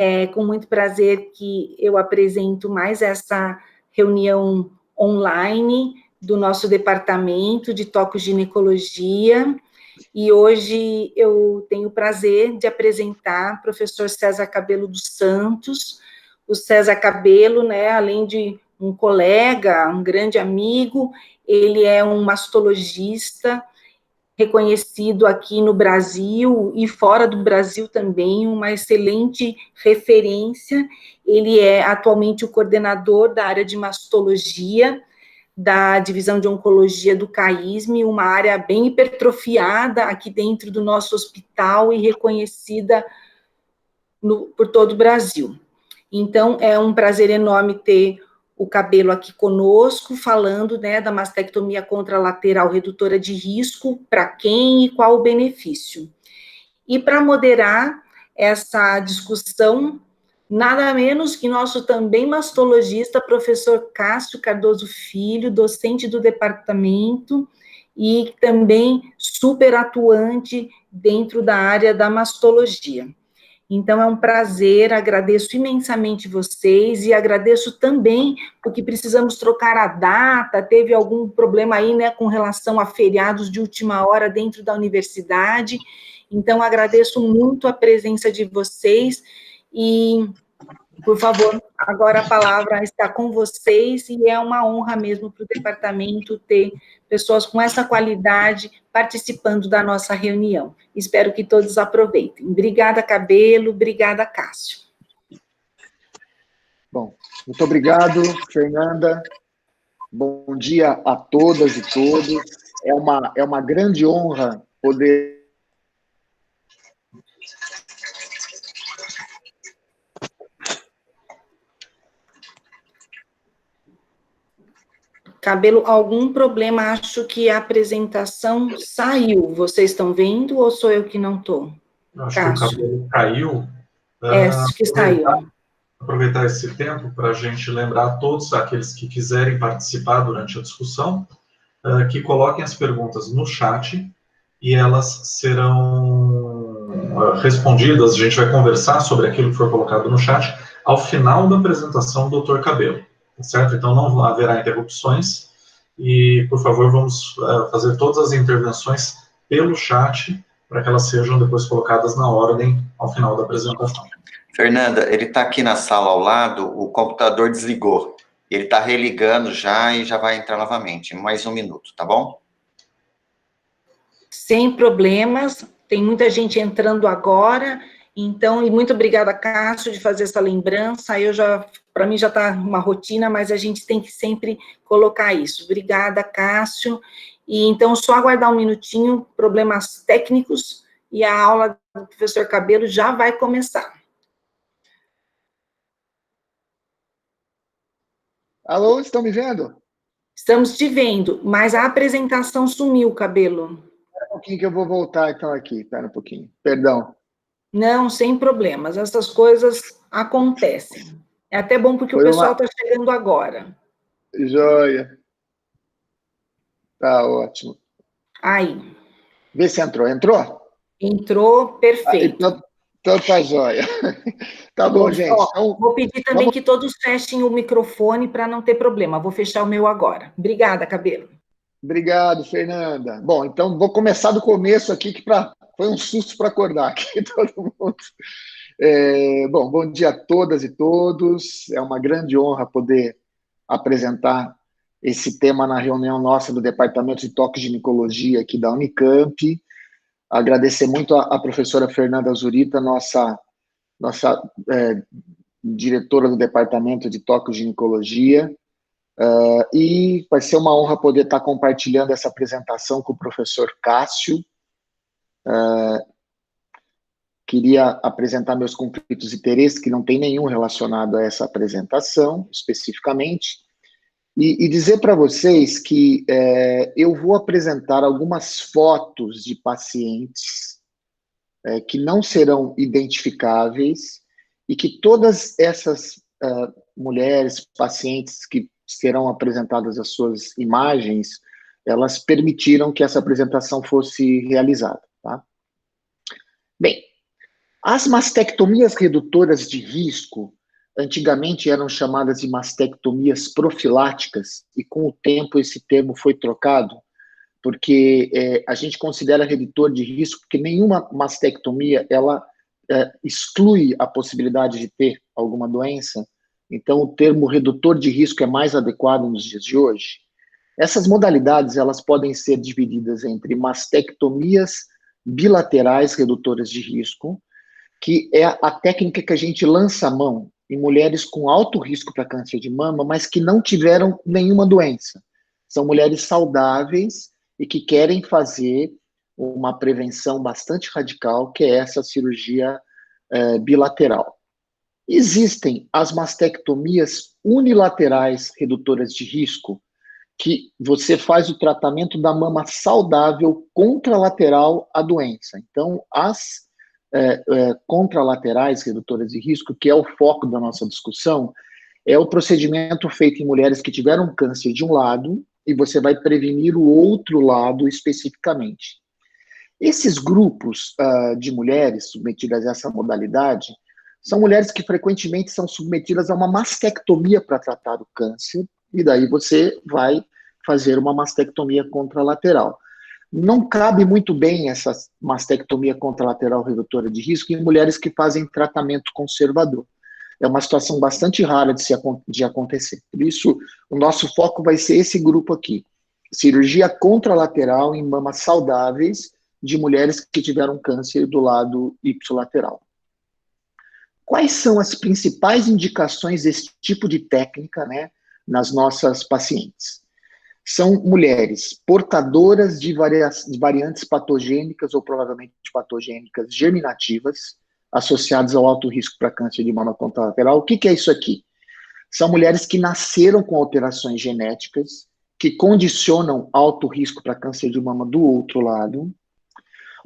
É com muito prazer que eu apresento mais essa reunião online do nosso departamento de tocoginecologia, e hoje eu tenho o prazer de apresentar o professor César Cabelo dos Santos. O César Cabelo, né, além de um colega, um grande amigo, ele é um mastologista reconhecido aqui no Brasil e fora do Brasil também, uma excelente referência. Ele é atualmente o coordenador da área de mastologia da divisão de oncologia do CAISM, uma área bem hipertrofiada aqui dentro do nosso hospital e reconhecida por todo o Brasil. Então, é um prazer enorme ter o Cabelo aqui conosco, falando, né, da mastectomia contralateral redutora de risco, para quem e qual o benefício. E para moderar essa discussão, nada menos que nosso também mastologista, professor Cássio Cardoso Filho, docente do departamento e também super atuante dentro da área da mastologia. Então, é um prazer, agradeço imensamente vocês e agradeço também porque precisamos trocar a data, teve algum problema aí, né, com relação a feriados de última hora dentro da universidade, então agradeço muito a presença de vocês e, por favor, agora a palavra está com vocês e é uma honra mesmo para o departamento ter pessoas com essa qualidade participando da nossa reunião. Espero que todos aproveitem. Obrigada, Cabelo, obrigada, Cássio. Bom, muito obrigado, Fernanda. Bom dia a todas e todos. É uma grande honra poder... Cabelo, algum problema? Acho que a apresentação saiu. Vocês estão vendo ou sou eu que não estou? Acho que o Cabelo caiu. Acho que saiu. Aproveitar esse tempo para a gente lembrar a todos aqueles que quiserem participar durante a discussão, que coloquem as perguntas no chat e elas serão respondidas. A gente vai conversar sobre aquilo que foi colocado no chat ao final da apresentação do Dr. Cabelo. Certo? Então, não haverá interrupções e, por favor, vamos fazer todas as intervenções pelo chat para que elas sejam depois colocadas na ordem ao final da apresentação. Fernanda, ele está aqui na sala ao lado, o computador desligou. Ele está religando já e já vai entrar novamente. Mais um minuto, tá bom? Sem problemas, tem muita gente entrando agora, então, e muito obrigada, Cássio, de fazer essa lembrança, para mim já está uma rotina, mas a gente tem que sempre colocar isso. Obrigada, Cássio, e então, só aguardar um minutinho, problemas técnicos, e a aula do professor Cabelo já vai começar. Alô, estão me vendo? Estamos te vendo, mas a apresentação sumiu, Cabelo. Espera um pouquinho que eu vou voltar, então, aqui, espera um pouquinho, perdão. Não, sem problemas, essas coisas acontecem. É até bom porque o pessoal está chegando agora. Joia. Tá ótimo. Aí. Vê se entrou. Entrou? Entrou, perfeito. Então tá joia. Tá bom, gente. Então, vou pedir também que todos fechem o microfone para não ter problema. Vou fechar o meu agora. Obrigada, Cabelo. Obrigado, Fernanda. Bom, então vou começar do começo aqui, que foi um susto para acordar aqui todo mundo. Bom dia a todas e todos. É uma grande honra poder apresentar esse tema na reunião nossa do Departamento de Tocoginecologia aqui da Unicamp. Agradecer muito a professora Fernanda Zurita, nossa diretora do Departamento de Tocoginecologia, e vai ser uma honra poder estar compartilhando essa apresentação com o professor Cássio. Queria apresentar meus conflitos de interesse, que não tem nenhum relacionado a essa apresentação, especificamente, e dizer para vocês que eu vou apresentar algumas fotos de pacientes que não serão identificáveis e que todas essas mulheres, pacientes que serão apresentadas as suas imagens, elas permitiram que essa apresentação fosse realizada, tá? Bem, As mastectomias redutoras de risco, antigamente eram chamadas de mastectomias profiláticas, e com o tempo esse termo foi trocado, porque a gente considera redutor de risco porque nenhuma mastectomia, ela exclui a possibilidade de ter alguma doença, então o termo redutor de risco é mais adequado nos dias de hoje. Essas modalidades, elas podem ser divididas entre mastectomias bilaterais redutoras de risco, que é a técnica que a gente lança a mão em mulheres com alto risco para câncer de mama, mas que não tiveram nenhuma doença. São mulheres saudáveis e que querem fazer uma prevenção bastante radical, que é essa cirurgia bilateral. Existem as mastectomias unilaterais redutoras de risco, que você faz o tratamento da mama saudável contralateral à doença. Então, as contralaterais redutoras de risco, que é o foco da nossa discussão, é o procedimento feito em mulheres que tiveram câncer de um lado e você vai prevenir o outro lado especificamente. Esses grupos de mulheres submetidas a essa modalidade são mulheres que frequentemente são submetidas a uma mastectomia para tratar o câncer, e daí você vai fazer uma mastectomia contralateral. Não cabe muito bem essa mastectomia contralateral redutora de risco em mulheres que fazem tratamento conservador. É uma situação bastante rara de acontecer. Por isso, o nosso foco vai ser esse grupo aqui. Cirurgia contralateral em mamas saudáveis de mulheres que tiveram câncer do lado ipsilateral. Quais são as principais indicações desse tipo de técnica, né, nas nossas pacientes? São mulheres portadoras de variantes patogênicas ou provavelmente patogênicas germinativas, associadas ao alto risco para câncer de mama contralateral. O que é isso aqui? São mulheres que nasceram com alterações genéticas, que condicionam alto risco para câncer de mama do outro lado,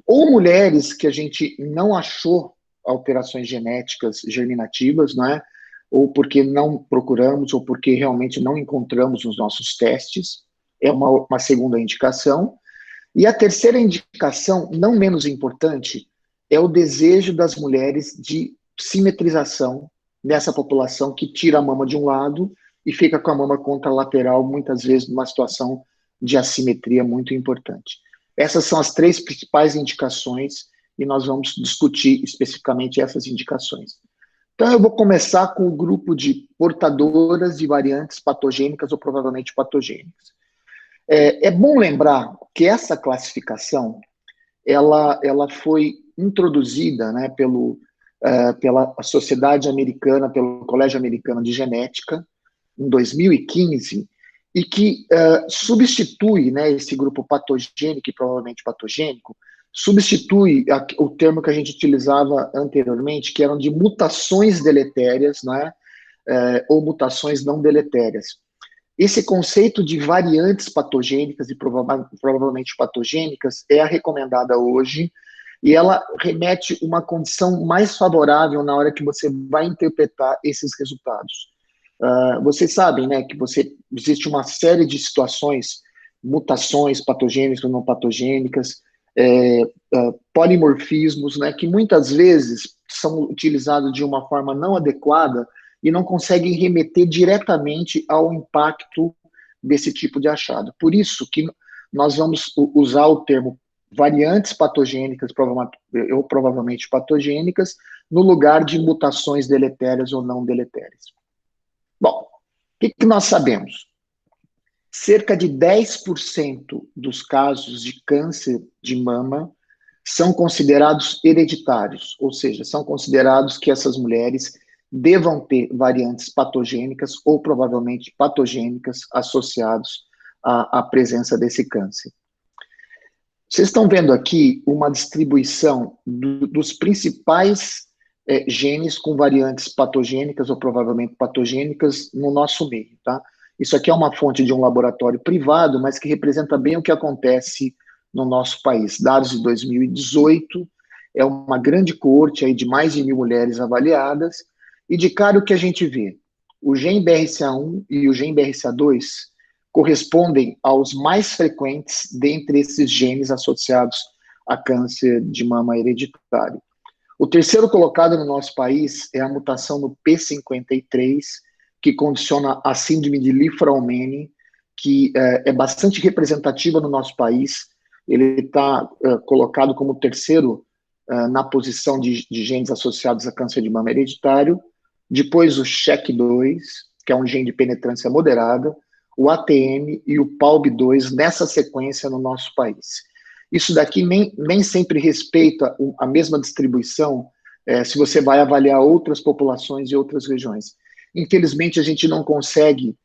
ou mulheres que a gente não achou alterações genéticas germinativas, não é? Ou porque não procuramos, ou porque realmente não encontramos nos nossos testes, é uma segunda indicação. E a terceira indicação, não menos importante, é o desejo das mulheres de simetrização nessa população que tira a mama de um lado e fica com a mama contralateral, muitas vezes numa situação de assimetria muito importante. Essas são as três principais indicações e nós vamos discutir especificamente essas indicações. Então, eu vou começar com o grupo de portadoras de variantes patogênicas ou provavelmente patogênicas. É bom lembrar que essa classificação, ela foi introduzida, né, pela Sociedade Americana, pelo Colégio Americano de Genética, em 2015, e que substitui, né, esse grupo patogênico e provavelmente patogênico, substitui o termo que a gente utilizava anteriormente, que eram de mutações deletérias, né, ou mutações não deletérias. Esse conceito de variantes patogênicas e provavelmente patogênicas é a recomendada hoje, e ela remete uma condição mais favorável na hora que você vai interpretar esses resultados. Vocês sabem, né, que existe uma série de situações, mutações patogênicas ou não patogênicas, polimorfismos, né, que muitas vezes são utilizados de uma forma não adequada e não conseguem remeter diretamente ao impacto desse tipo de achado. Por isso que nós vamos usar o termo variantes patogênicas ou provavelmente patogênicas no lugar de mutações deletérias ou não deletérias. Bom, o que nós sabemos? Cerca de 10% dos casos de câncer de mama são considerados hereditários, ou seja, são considerados que essas mulheres devam ter variantes patogênicas ou provavelmente patogênicas associados à presença desse câncer. Vocês estão vendo aqui uma distribuição dos principais genes com variantes patogênicas ou provavelmente patogênicas no nosso meio, tá? Isso aqui é uma fonte de um laboratório privado, mas que representa bem o que acontece no nosso país. Dados de 2018, é uma grande coorte aí de mais de 1.000 mulheres avaliadas, e de cara o que a gente vê? O gene BRCA1 e o gene BRCA2 correspondem aos mais frequentes dentre esses genes associados a câncer de mama hereditário. O terceiro colocado no nosso país é a mutação no P53, que condiciona a síndrome de Li-Fraumeni, que é bastante representativa no nosso país. Ele está colocado como terceiro na posição de genes associados a câncer de mama hereditário. Depois o SHEC2, que é um gene de penetrância moderada, o ATM e o PALB2 nessa sequência no nosso país. Isso daqui nem sempre respeita a mesma distribuição se você vai avaliar outras populações e outras regiões. Infelizmente, a gente não consegue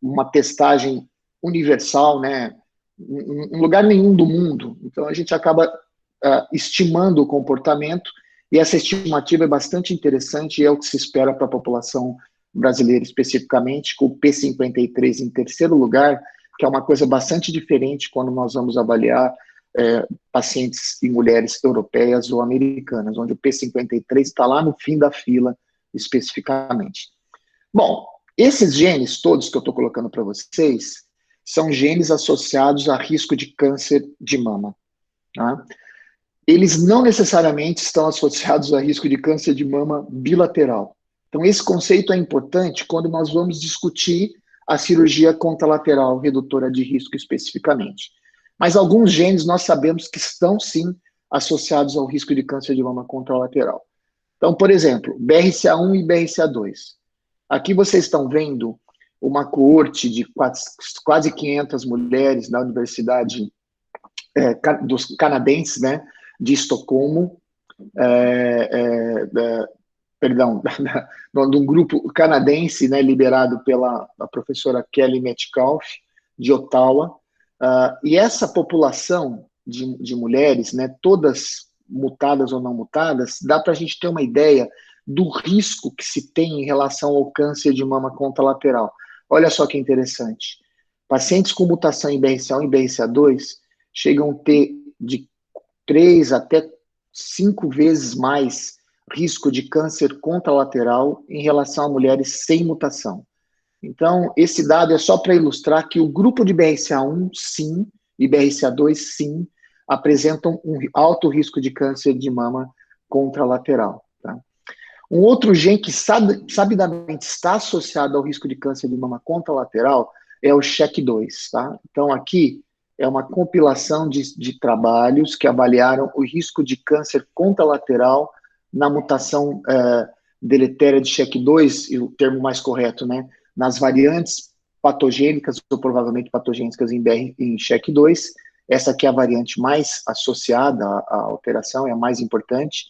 uma testagem universal, né, em lugar nenhum do mundo. Então, a gente acaba estimando o comportamento, e essa estimativa é bastante interessante e é o que se espera para a população brasileira especificamente, com o P53 em terceiro lugar, que é uma coisa bastante diferente quando nós vamos avaliar pacientes e mulheres europeias ou americanas, onde o P53 está lá no fim da fila, especificamente. Bom, esses genes todos que eu estou colocando para vocês são genes associados a risco de câncer de mama. Tá? Eles não necessariamente estão associados a risco de câncer de mama bilateral. Então, esse conceito é importante quando nós vamos discutir a cirurgia contralateral redutora de risco especificamente. Mas alguns genes nós sabemos que estão, sim, associados ao risco de câncer de mama contralateral. Então, por exemplo, BRCA1 e BRCA2. Aqui vocês estão vendo uma coorte de quase 500 mulheres da Universidade dos Canadenses, né, de Estocolmo, de um grupo canadense, né, liderado pela professora Kelly Metcalf, de Ottawa, e essa população de mulheres, né, todas mutadas ou não mutadas, dá para a gente ter uma ideia do risco que se tem em relação ao câncer de mama contralateral. Olha só que interessante. Pacientes com mutação em BRCA1 e BRCA2 chegam a ter de 3 até 5 vezes mais risco de câncer contralateral em relação a mulheres sem mutação. Então, esse dado é só para ilustrar que o grupo de BRCA1, sim, e BRCA2, sim, apresentam um alto risco de câncer de mama contralateral. Tá? Um outro gene que sabidamente está associado ao risco de câncer de mama contralateral é o SHEC2. Tá? Então, aqui é uma compilação de trabalhos que avaliaram o risco de câncer contralateral na mutação deletéria de SHEC2, e o termo mais correto, né, nas variantes patogênicas ou provavelmente patogênicas em SHEC2. Essa aqui é a variante mais associada à alteração, é a mais importante.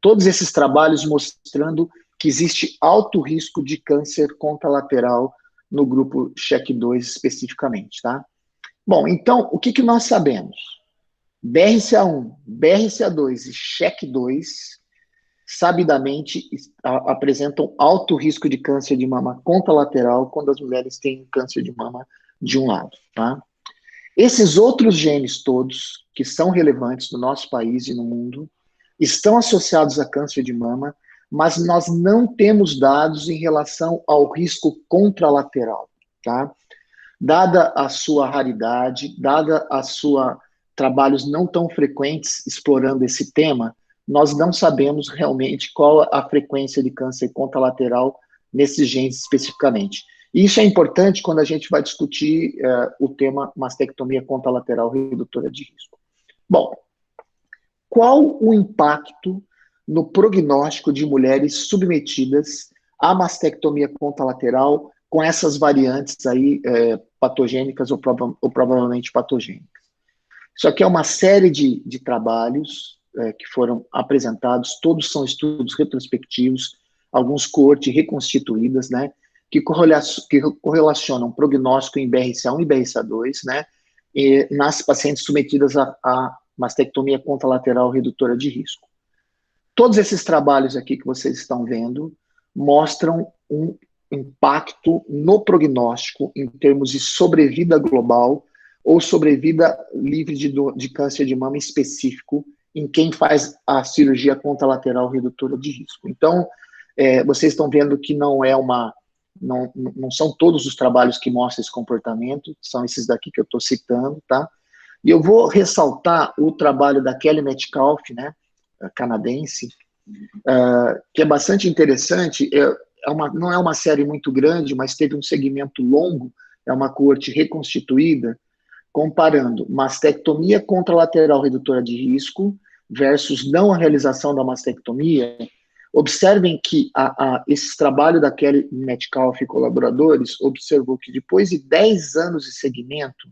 Todos esses trabalhos mostrando que existe alto risco de câncer contralateral no grupo SHEC2 especificamente, tá? Bom, então, o que nós sabemos? BRCA1, BRCA2 e SHEC2 sabidamente apresentam alto risco de câncer de mama contralateral quando as mulheres têm câncer de mama de um lado, tá? Esses outros genes todos, que são relevantes no nosso país e no mundo, estão associados a câncer de mama, mas nós não temos dados em relação ao risco contralateral, tá? Dada a sua raridade, dada a sua trabalhos não tão frequentes explorando esse tema, nós não sabemos realmente qual a frequência de câncer contralateral nesses genes especificamente. E isso é importante quando a gente vai discutir o tema mastectomia contralateral redutora de risco. Bom, qual o impacto no prognóstico de mulheres submetidas à mastectomia contralateral com essas variantes aí patogênicas ou provavelmente patogênicas? Isso aqui é uma série de trabalhos que foram apresentados, todos são estudos retrospectivos, alguns coortes reconstituídas, né, que correlacionam prognóstico em BRCA1 e BRCA2, né, nas pacientes submetidas a mastectomia contralateral redutora de risco. Todos esses trabalhos aqui que vocês estão vendo mostram um impacto no prognóstico em termos de sobrevida global ou sobrevida livre de câncer de mama específico em quem faz a cirurgia contralateral redutora de risco. Então, vocês estão vendo que não são todos os trabalhos que mostram esse comportamento, são esses daqui que eu estou citando, tá? E eu vou ressaltar o trabalho da Kelly Metcalf, né, canadense, que é bastante interessante. Não é uma série muito grande, mas teve um segmento longo, é uma coorte reconstituída, comparando mastectomia contralateral redutora de risco versus não a realização da mastectomia. Observem que esse trabalho da Kelly Metcalf e colaboradores observou que depois de 10 anos de segmento,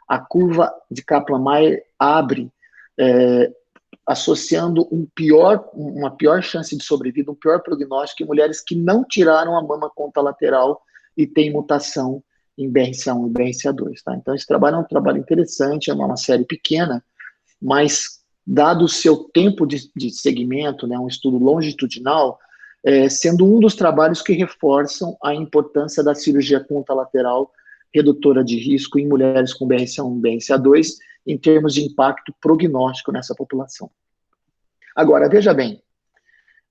a curva de Kaplan-Meier abre, associando uma pior chance de sobrevida, um pior prognóstico em mulheres que não tiraram a mama contralateral e têm mutação em BRCA1 e BRCA2. Tá? Então, esse trabalho é um trabalho interessante, é uma série pequena, mas, dado o seu tempo de segmento, né, um estudo longitudinal, sendo um dos trabalhos que reforçam a importância da cirurgia contralateral redutora de risco em mulheres com BRCA1 e BRCA2, em termos de impacto prognóstico nessa população. Agora, veja bem,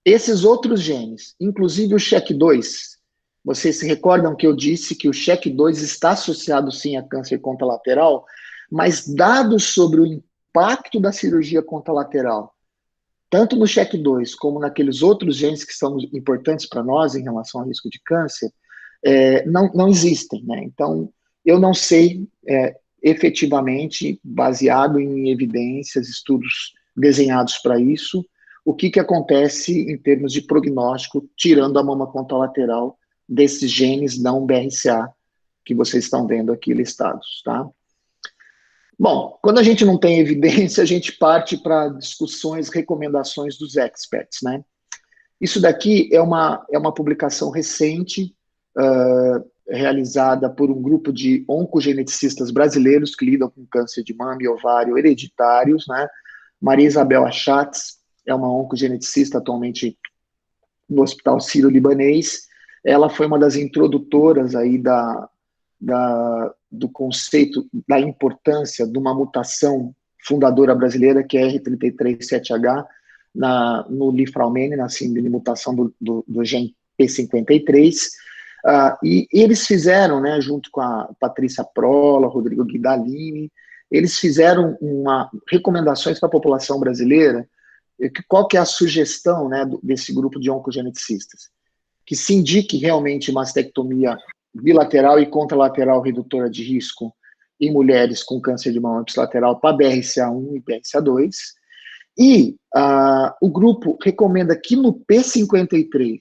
esses outros genes, inclusive o SHEC2, vocês se recordam que eu disse que o SHEC2 está associado sim a câncer contralateral, mas dados sobre o impacto da cirurgia contralateral, tanto no SHEC2 como naqueles outros genes que são importantes para nós em relação ao risco de câncer, não existem, né? Então, eu não sei efetivamente, baseado em evidências, estudos desenhados para isso, o que acontece em termos de prognóstico, tirando a mama contralateral desses genes não BRCA que vocês estão vendo aqui listados, tá? Bom, quando a gente não tem evidência, a gente parte para discussões, recomendações dos experts, né? Isso daqui é uma publicação recente, realizada por um grupo de oncogeneticistas brasileiros que lidam com câncer de mama e ovário hereditários, né? Maria Isabel Achatz é uma oncogeneticista atualmente no Hospital Sírio-Libanês. Ela foi uma das introdutoras aí do conceito da importância de uma mutação fundadora brasileira, que é R33-7H, no Lifraumene, na síndrome de mutação do gene P53, e eles fizeram, né, junto com a Patrícia Prola, Rodrigo Guidalini, eles fizeram recomendações para a população brasileira. Qual que é a sugestão, né, desse grupo de oncogeneticistas? Que se indique realmente mastectomia bilateral e contralateral redutora de risco em mulheres com câncer de mama ipsilateral para BRCA1 e BRCA2, e o grupo recomenda que no P53,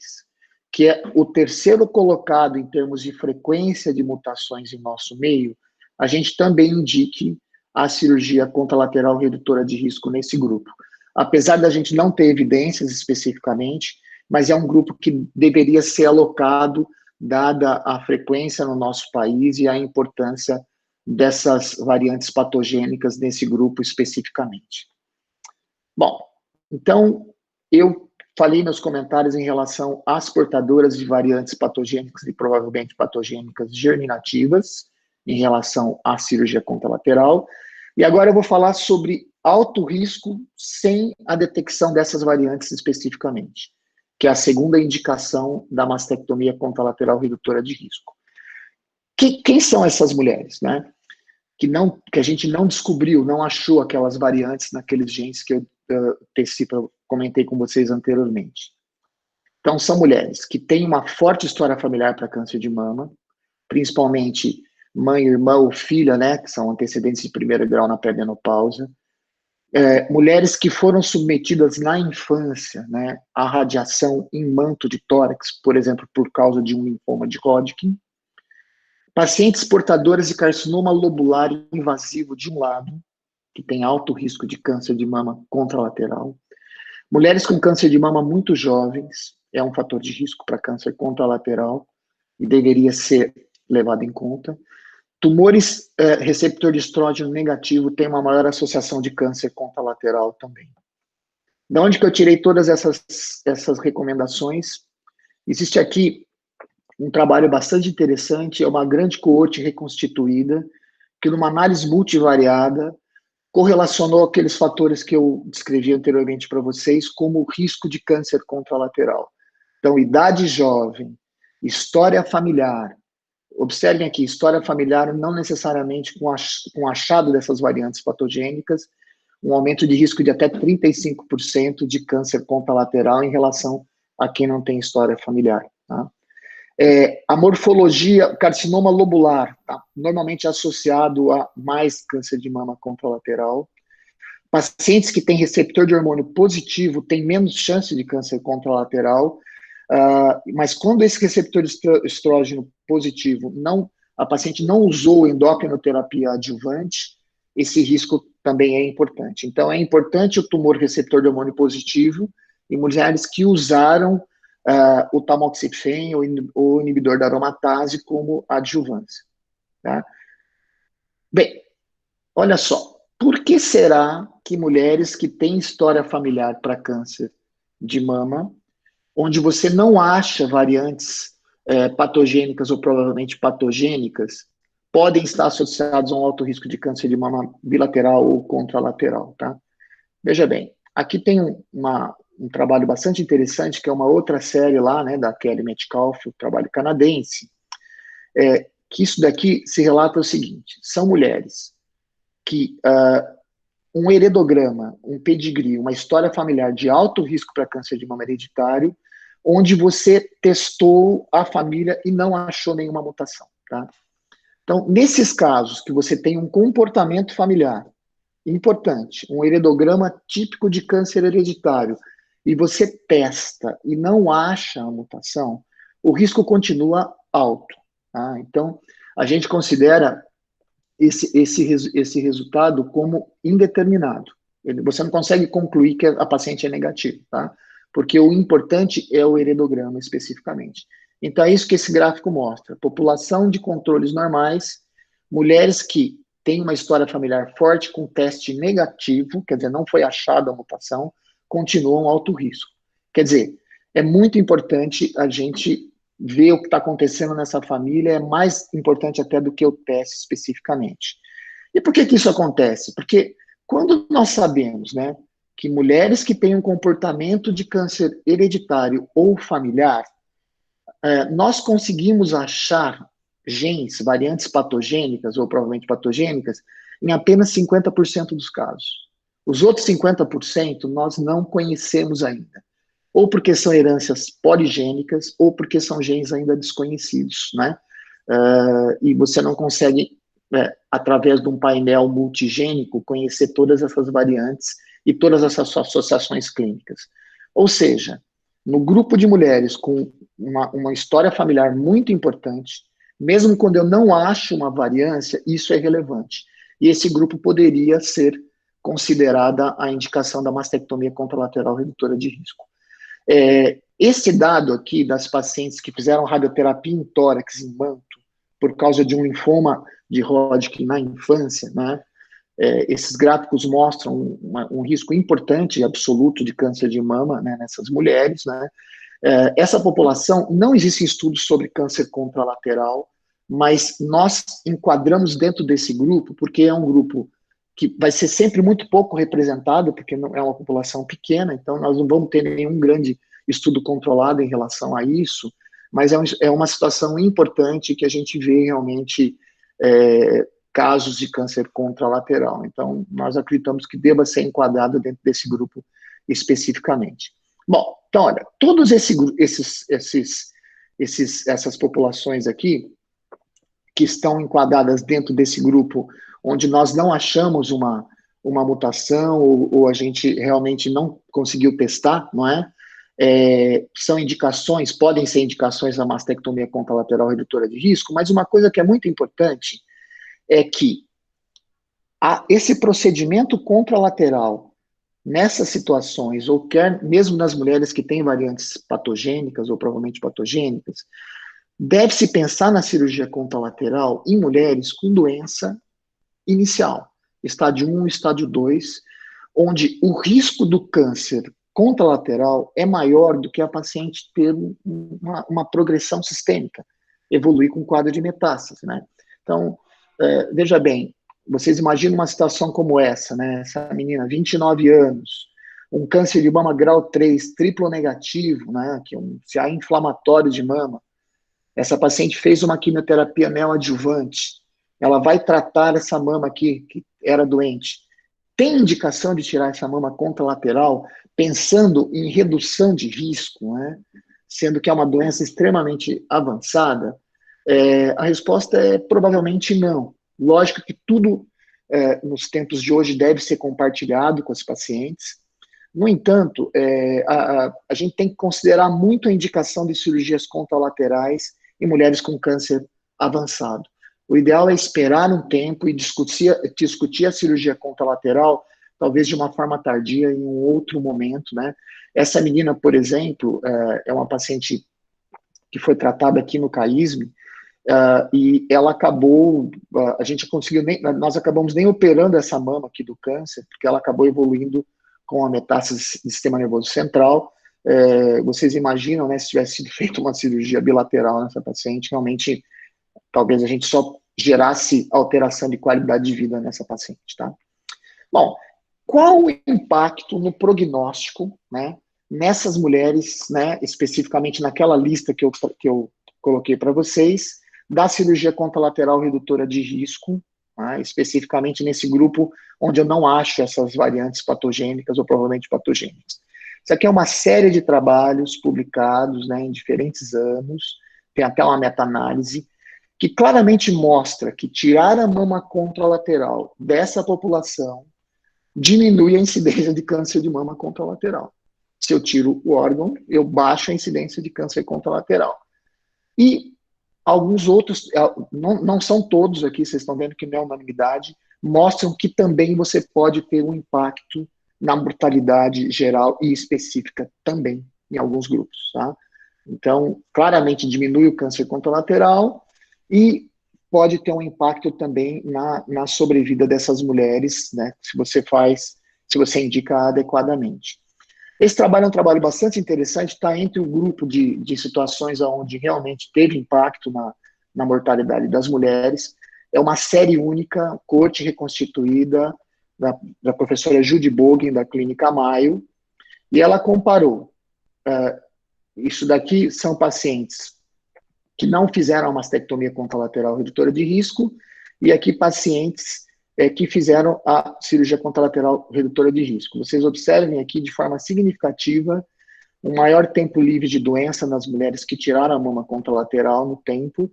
que é o terceiro colocado em termos de frequência de mutações em nosso meio, a gente também indique a cirurgia contralateral redutora de risco nesse grupo. Apesar da gente não ter evidências especificamente, mas é um grupo que deveria ser alocado, dada a frequência no nosso país e a importância dessas variantes patogênicas nesse grupo especificamente. Bom, então, eu falei nos comentários em relação às portadoras de variantes patogênicas e provavelmente patogênicas germinativas, em relação à cirurgia contralateral, e agora eu vou falar sobre alto risco sem a detecção dessas variantes especificamente, que é a segunda indicação da mastectomia contralateral redutora de risco. Quem são essas mulheres, né? Que a gente não descobriu, não achou aquelas variantes naqueles genes que eu comentei com vocês anteriormente. Então, são mulheres que têm uma forte história familiar para câncer de mama, principalmente mãe, irmã ou filha, né, que são antecedentes de primeiro grau na pré-menopausa. Mulheres que foram submetidas na infância, né, à radiação em manto de tórax, por exemplo, por causa de um linfoma de Hodgkin. Pacientes portadoras de carcinoma lobular invasivo de um lado, que tem alto risco de câncer de mama contralateral. Mulheres com câncer de mama muito jovens, é um fator de risco para câncer contralateral e deveria ser levado em conta. Tumores receptor de estrógeno negativo têm uma maior associação de câncer contralateral também. De onde que eu tirei todas essas recomendações? Existe aqui um trabalho bastante interessante, é uma grande coorte reconstituída, que numa análise multivariada correlacionou aqueles fatores que eu descrevi anteriormente para vocês como o risco de câncer contralateral. Então, idade jovem, história familiar. Observem aqui, história familiar não necessariamente com o achado dessas variantes patogênicas. um aumento de risco de até 35% de câncer contralateral em relação a quem não tem história familiar, tá? A morfologia, carcinoma lobular, tá? Normalmente associado a mais câncer de mama contralateral. Pacientes que têm receptor de hormônio positivo têm menos chance de câncer contralateral, mas quando esse receptor estrógeno positivo, a paciente não usou endocrinoterapia adjuvante, esse risco também é importante. Então, é importante o tumor receptor de hormônio positivo em mulheres que usaram o tamoxifen, o inibidor da aromatase, como adjuvância. Tá? Bem, olha só, por que será que mulheres que têm história familiar para câncer de mama, onde você não acha variantes patogênicas ou provavelmente patogênicas, podem estar associados a um alto risco de câncer de mama bilateral ou contralateral, tá? Veja bem, aqui tem um trabalho bastante interessante, que é uma outra série lá, né, da Kelly Metcalfe, o trabalho canadense, que isso daqui se relata o seguinte: são mulheres que um heredograma, um pedigree, uma história familiar de alto risco para câncer de mama hereditário, onde você testou a família e não achou nenhuma mutação, tá? Então, nesses casos que você tem um comportamento familiar importante, um heredograma típico de câncer hereditário, e você testa e não acha a mutação, o risco continua alto, tá? Então, a gente considera esse resultado como indeterminado. Você não consegue concluir que a paciente é negativa, tá? Porque o importante é o heredograma especificamente. Então, é isso que esse gráfico mostra. População de controles normais, mulheres que têm uma história familiar forte com teste negativo, quer dizer, não foi achada a mutação, continuam alto risco. Quer dizer, é muito importante a gente ver o que está acontecendo nessa família, é mais importante até do que o teste especificamente. E por que isso acontece? Porque quando nós sabemos, né, que mulheres que têm um comportamento de câncer hereditário ou familiar, nós conseguimos achar genes, variantes patogênicas ou provavelmente patogênicas, em apenas 50% dos casos. Os outros 50% nós não conhecemos ainda. Ou porque são heranças poligênicas, ou porque são genes ainda desconhecidos, né? E você não consegue, através de um painel multigênico, conhecer todas essas variantes e todas essas associações clínicas. Ou seja, no grupo de mulheres com uma história familiar muito importante, mesmo quando eu não acho uma variância, isso é relevante. E esse grupo poderia ser considerada a indicação da mastectomia contralateral redutora de risco. Esse dado aqui das pacientes que fizeram radioterapia em tórax, em manto, por causa de um linfoma de Hodgkin na infância, né? Esses gráficos mostram um risco importante e absoluto de câncer de mama, né, nessas mulheres, né? Essa população, não existem estudos sobre câncer contralateral, mas nós enquadramos dentro desse grupo, porque é um grupo que vai ser sempre muito pouco representado, porque não é uma população pequena, então nós não vamos ter nenhum grande estudo controlado em relação a isso, mas é uma situação importante que a gente vê realmente casos de câncer contralateral. Então, nós acreditamos que deva ser enquadrado dentro desse grupo especificamente. Bom, então, olha, todas essas populações aqui, que estão enquadradas dentro desse grupo, onde nós não achamos uma mutação, ou a gente realmente não conseguiu testar, não é? São indicações, podem ser indicações da mastectomia contralateral redutora de risco, mas uma coisa que é muito importante é que esse procedimento contralateral nessas situações, ou quer mesmo nas mulheres que têm variantes patogênicas ou provavelmente patogênicas, deve-se pensar na cirurgia contralateral em mulheres com doença inicial, estádio 1, estádio 2, onde o risco do câncer contralateral é maior do que a paciente ter uma progressão sistêmica, evoluir com quadro de metástase, né? Então, veja bem, vocês imaginam uma situação como essa, né? Essa menina, 29 anos, um câncer de mama grau 3, triplo negativo, né? Que é um CA inflamatório de mama. Essa paciente fez uma quimioterapia neoadjuvante. Ela vai tratar essa mama aqui, que era doente. tem indicação de tirar essa mama contralateral pensando em redução de risco, né? Sendo que é uma doença extremamente avançada? A resposta é provavelmente não. Lógico que tudo nos tempos de hoje deve ser compartilhado com os pacientes. No entanto, a gente tem que considerar muito a indicação de cirurgias contralaterais em mulheres com câncer avançado. O ideal é esperar um tempo e discutir a cirurgia contralateral, talvez de uma forma tardia, em um outro momento, né? Essa menina, por exemplo, é uma paciente que foi tratada aqui no CAISM, e ela acabou, nós acabamos nem operando essa mama aqui do câncer, porque ela acabou evoluindo com a metástase do sistema nervoso central. Vocês imaginam, né, se tivesse sido feita uma cirurgia bilateral nessa paciente, realmente, talvez a gente só gerasse alteração de qualidade de vida nessa paciente, tá? Bom, qual o impacto no prognóstico, né, nessas mulheres, né, especificamente naquela lista que eu coloquei para vocês, da cirurgia contralateral redutora de risco, né, especificamente nesse grupo onde eu não acho essas variantes patogênicas ou provavelmente patogênicas. Isso aqui é uma série de trabalhos publicados, né, em diferentes anos, tem até uma meta-análise, que claramente mostra que tirar a mama contralateral dessa população diminui a incidência de câncer de mama contralateral. Se eu tiro o órgão, eu baixo a incidência de câncer contralateral. E alguns outros, não são todos aqui, vocês estão vendo que não é unanimidade, mostram que também você pode ter um impacto na mortalidade geral e específica também em alguns grupos, tá? Então, claramente diminui o câncer contralateral e pode ter um impacto também na sobrevida dessas mulheres, né, se você indica adequadamente. Esse trabalho é um trabalho bastante interessante, está entre o grupo de situações onde realmente teve impacto na mortalidade das mulheres. É uma série única, corte reconstituída, da professora Judy Bogen, da Clínica Mayo, e ela comparou, isso daqui são pacientes que não fizeram a mastectomia contralateral redutora de risco, e aqui pacientes que fizeram a cirurgia contralateral redutora de risco. Vocês observem aqui de forma significativa um maior tempo livre de doença nas mulheres que tiraram a mama contralateral no tempo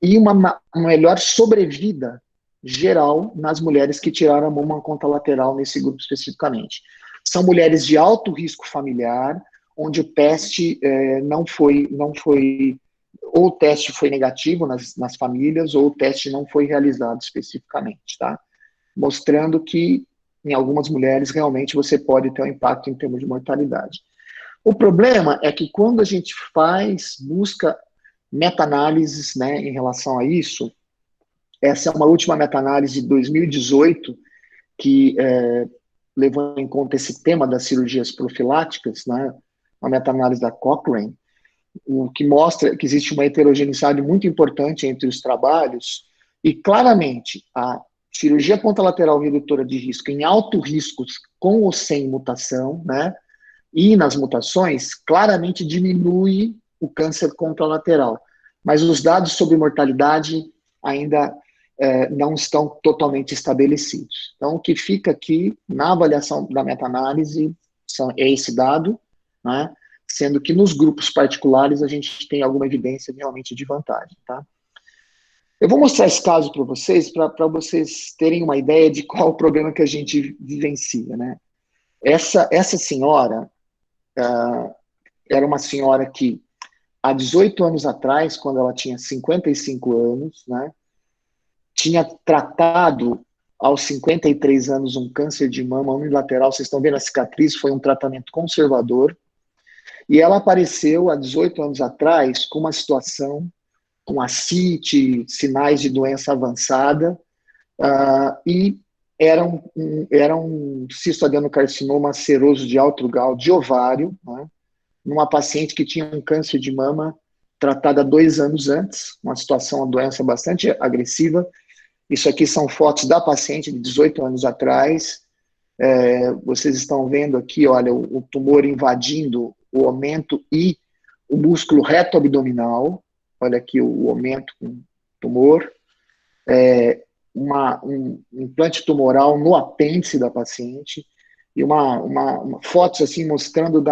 e uma melhor sobrevida geral nas mulheres que tiraram a mama contralateral nesse grupo especificamente. São mulheres de alto risco familiar, onde o teste ou o teste foi negativo nas famílias, ou o teste não foi realizado especificamente, tá? Mostrando que, em algumas mulheres, realmente você pode ter um impacto em termos de mortalidade. O problema é que quando a gente busca meta-análises, né, em relação a isso, essa é uma última meta-análise de 2018, que levou em conta esse tema das cirurgias profiláticas, né, uma meta-análise da Cochrane, o que mostra que existe uma heterogeneidade muito importante entre os trabalhos, e claramente a cirurgia contralateral redutora de risco em alto risco com ou sem mutação, né, e nas mutações, claramente diminui o câncer contralateral. Mas os dados sobre mortalidade ainda não estão totalmente estabelecidos. Então, o que fica aqui na avaliação da meta-análise é esse dado, né, sendo que nos grupos particulares a gente tem alguma evidência realmente de vantagem, tá? Eu vou mostrar esse caso para vocês terem uma ideia de qual o problema que a gente vivencia, né? Essa senhora era uma senhora que, há 18 anos atrás, quando ela tinha 55 anos, né, tinha tratado aos 53 anos um câncer de mama unilateral. Vocês estão vendo a cicatriz, foi um tratamento conservador, e ela apareceu há 18 anos atrás com uma situação, com ascite, sinais de doença avançada, e era um cistoadenocarcinoma seroso de alto grau de ovário, né, numa paciente que tinha um câncer de mama tratada 2 anos antes, uma situação, uma doença bastante agressiva. Isso aqui são fotos da paciente de 18 anos atrás. Vocês estão vendo aqui, olha, o tumor invadindo o aumento e o músculo reto abdominal. Olha aqui o aumento com tumor. um implante tumoral no apêndice da paciente, e uma fotos assim mostrando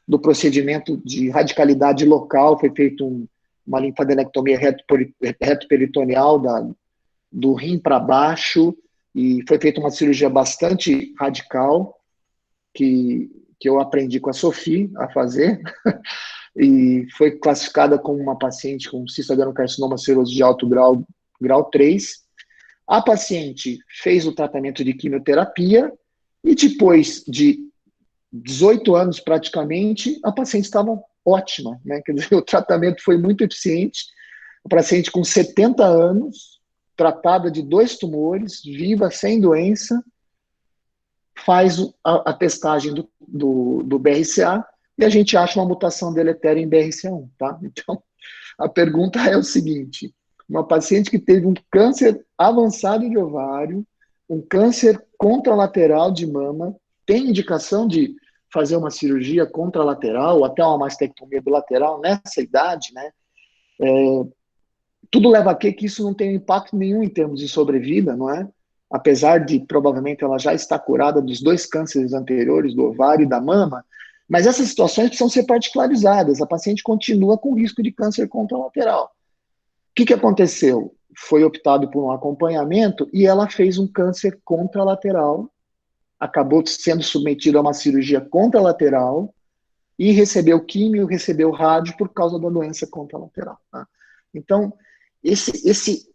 do procedimento de radicalidade local. Foi feito uma linfadenectomia reto-peritoneal do rim para baixo, e foi feita uma cirurgia bastante radical, que eu aprendi com a Sophie a fazer, e foi classificada como uma paciente com cisto-adenocarcinoma seroso de alto grau 3. A paciente fez o tratamento de quimioterapia, e depois de 18 anos praticamente, a paciente estava ótima, né? Quer dizer, o tratamento foi muito eficiente. A paciente com 70 anos, tratada de 2 tumores, viva, sem doença, faz a testagem do BRCA, e a gente acha uma mutação deletéria em BRCA1, tá? Então, a pergunta é o seguinte: uma paciente que teve um câncer avançado de ovário, um câncer contralateral de mama, tem indicação de fazer uma cirurgia contralateral, ou até uma mastectomia bilateral nessa idade, né? Tudo leva a que isso não tem impacto nenhum em termos de sobrevida, não é? Apesar de, provavelmente, ela já estar curada dos 2 cânceres anteriores, do ovário e da mama, mas essas situações precisam ser particularizadas. A paciente continua com risco de câncer contralateral. O que aconteceu? Foi optado por um acompanhamento e ela fez um câncer contralateral, acabou sendo submetida a uma cirurgia contralateral e recebeu químio, recebeu rádio por causa da doença contralateral. Tá? Então,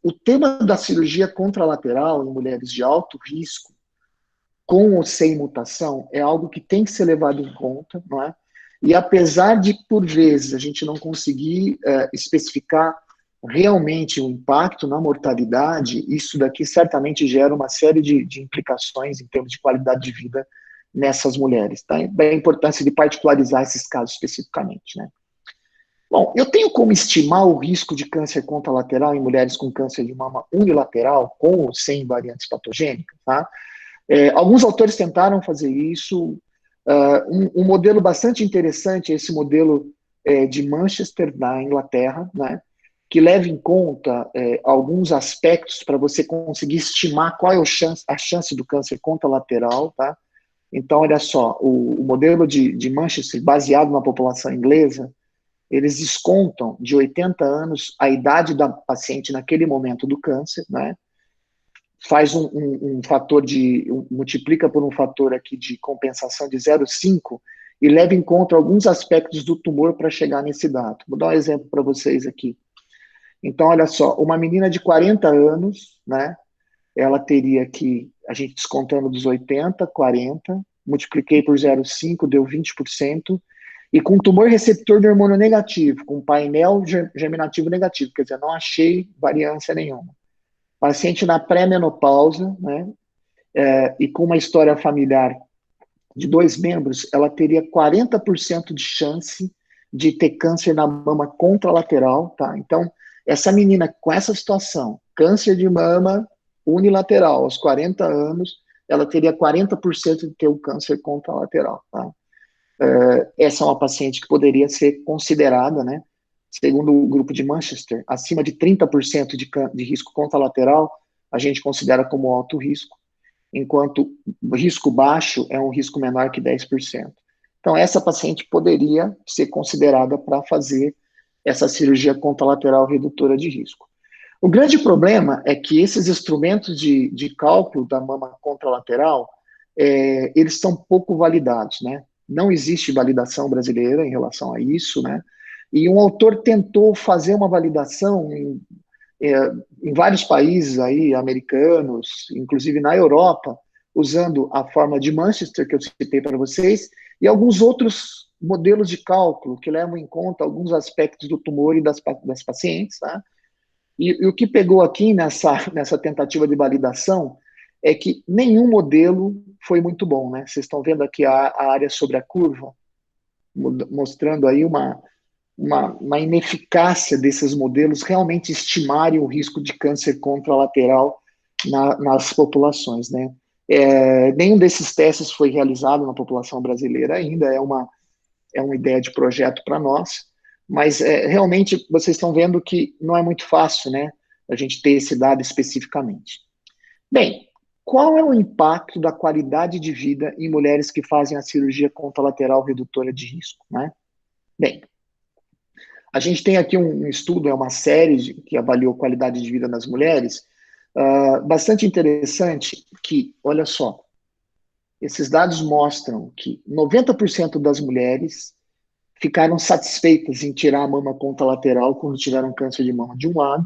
o tema da cirurgia contralateral em mulheres de alto risco, com ou sem mutação, é algo que tem que ser levado em conta, não é? E apesar de, por vezes, a gente não conseguir especificar realmente o impacto na mortalidade, isso daqui certamente gera uma série de implicações em termos de qualidade de vida nessas mulheres, tá? Daí a importância de particularizar esses casos especificamente, né? Bom, eu tenho como estimar o risco de câncer contralateral em mulheres com câncer de mama unilateral, com ou sem variantes patogênicas, tá? Alguns autores tentaram fazer isso. Um modelo bastante interessante é esse modelo de Manchester, na Inglaterra, né, que leva em conta alguns aspectos para você conseguir estimar qual é a chance do câncer contralateral, tá? Então, olha só, o modelo de Manchester, baseado na população inglesa, eles descontam de 80 anos a idade da paciente naquele momento do câncer, né? Faz multiplica por um fator aqui de compensação de 0,5 e leva em conta alguns aspectos do tumor para chegar nesse dado. Vou dar um exemplo para vocês aqui. Então, olha só, uma menina de 40 anos, né? Ela teria que, a gente descontando dos 80, 40, multipliquei por 0,5, deu 20%, e com tumor receptor de hormônio negativo, com painel germinativo negativo, quer dizer, não achei variância nenhuma. Paciente na pré-menopausa, né, e com uma história familiar de 2 membros, ela teria 40% de chance de ter câncer na mama contralateral, tá? Então, essa menina com essa situação, câncer de mama unilateral, aos 40 anos, ela teria 40% de ter o câncer contralateral, tá? Essa é uma paciente que poderia ser considerada, né, segundo o grupo de Manchester, acima de 30% de risco contralateral, a gente considera como alto risco, enquanto risco baixo é um risco menor que 10%. Então, essa paciente poderia ser considerada para fazer essa cirurgia contralateral redutora de risco. O grande problema é que esses instrumentos de cálculo da mama contralateral, eles são pouco validados, né? Não existe validação brasileira em relação a isso, né? E um autor tentou fazer uma validação em vários países aí, americanos, inclusive na Europa, usando a forma de Manchester, que eu citei para vocês, e alguns outros modelos de cálculo que levam em conta alguns aspectos do tumor e das pacientes, tá? E o que pegou aqui nessa tentativa de validação é que nenhum modelo foi muito bom, né? Vocês estão vendo aqui a área sobre a curva, mostrando aí uma ineficácia desses modelos realmente estimarem o risco de câncer contralateral nas populações, né? Nenhum desses testes foi realizado na população brasileira ainda, é uma ideia de projeto para nós, mas realmente vocês estão vendo que não é muito fácil, né, a gente ter esse dado especificamente. Bem, qual é o impacto da qualidade de vida em mulheres que fazem a cirurgia contralateral redutora de risco, né? Bem, a gente tem aqui um estudo, é uma série que avaliou qualidade de vida nas mulheres, bastante interessante, que, olha só, esses dados mostram que 90% das mulheres ficaram satisfeitas em tirar a mama contralateral quando tiveram câncer de mama de um lado,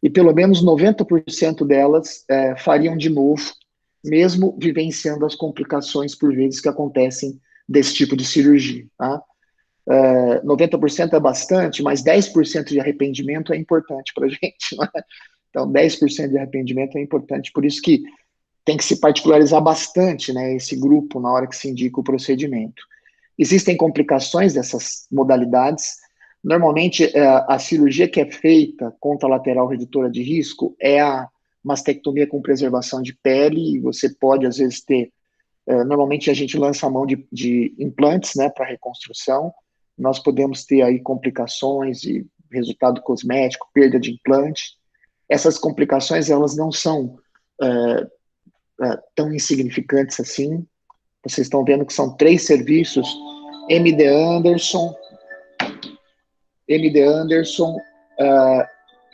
e pelo menos 90% delas fariam de novo, mesmo vivenciando as complicações, por vezes, que acontecem desse tipo de cirurgia, tá? 90% é bastante, mas 10% de arrependimento é importante para a gente, não é? Então, 10% de arrependimento é importante, por isso que tem que se particularizar bastante, né, esse grupo na hora que se indica o procedimento. Existem complicações dessas modalidades. Normalmente, a cirurgia que é feita contralateral redutora de risco é a mastectomia com preservação de pele, e você pode, às vezes, ter... normalmente, a gente lança a mão de implantes, né, para reconstrução. Nós podemos ter aí complicações e resultado cosmético, perda de implante. Essas complicações, elas não são tão insignificantes assim. Vocês estão vendo que são 3 serviços, MD Anderson,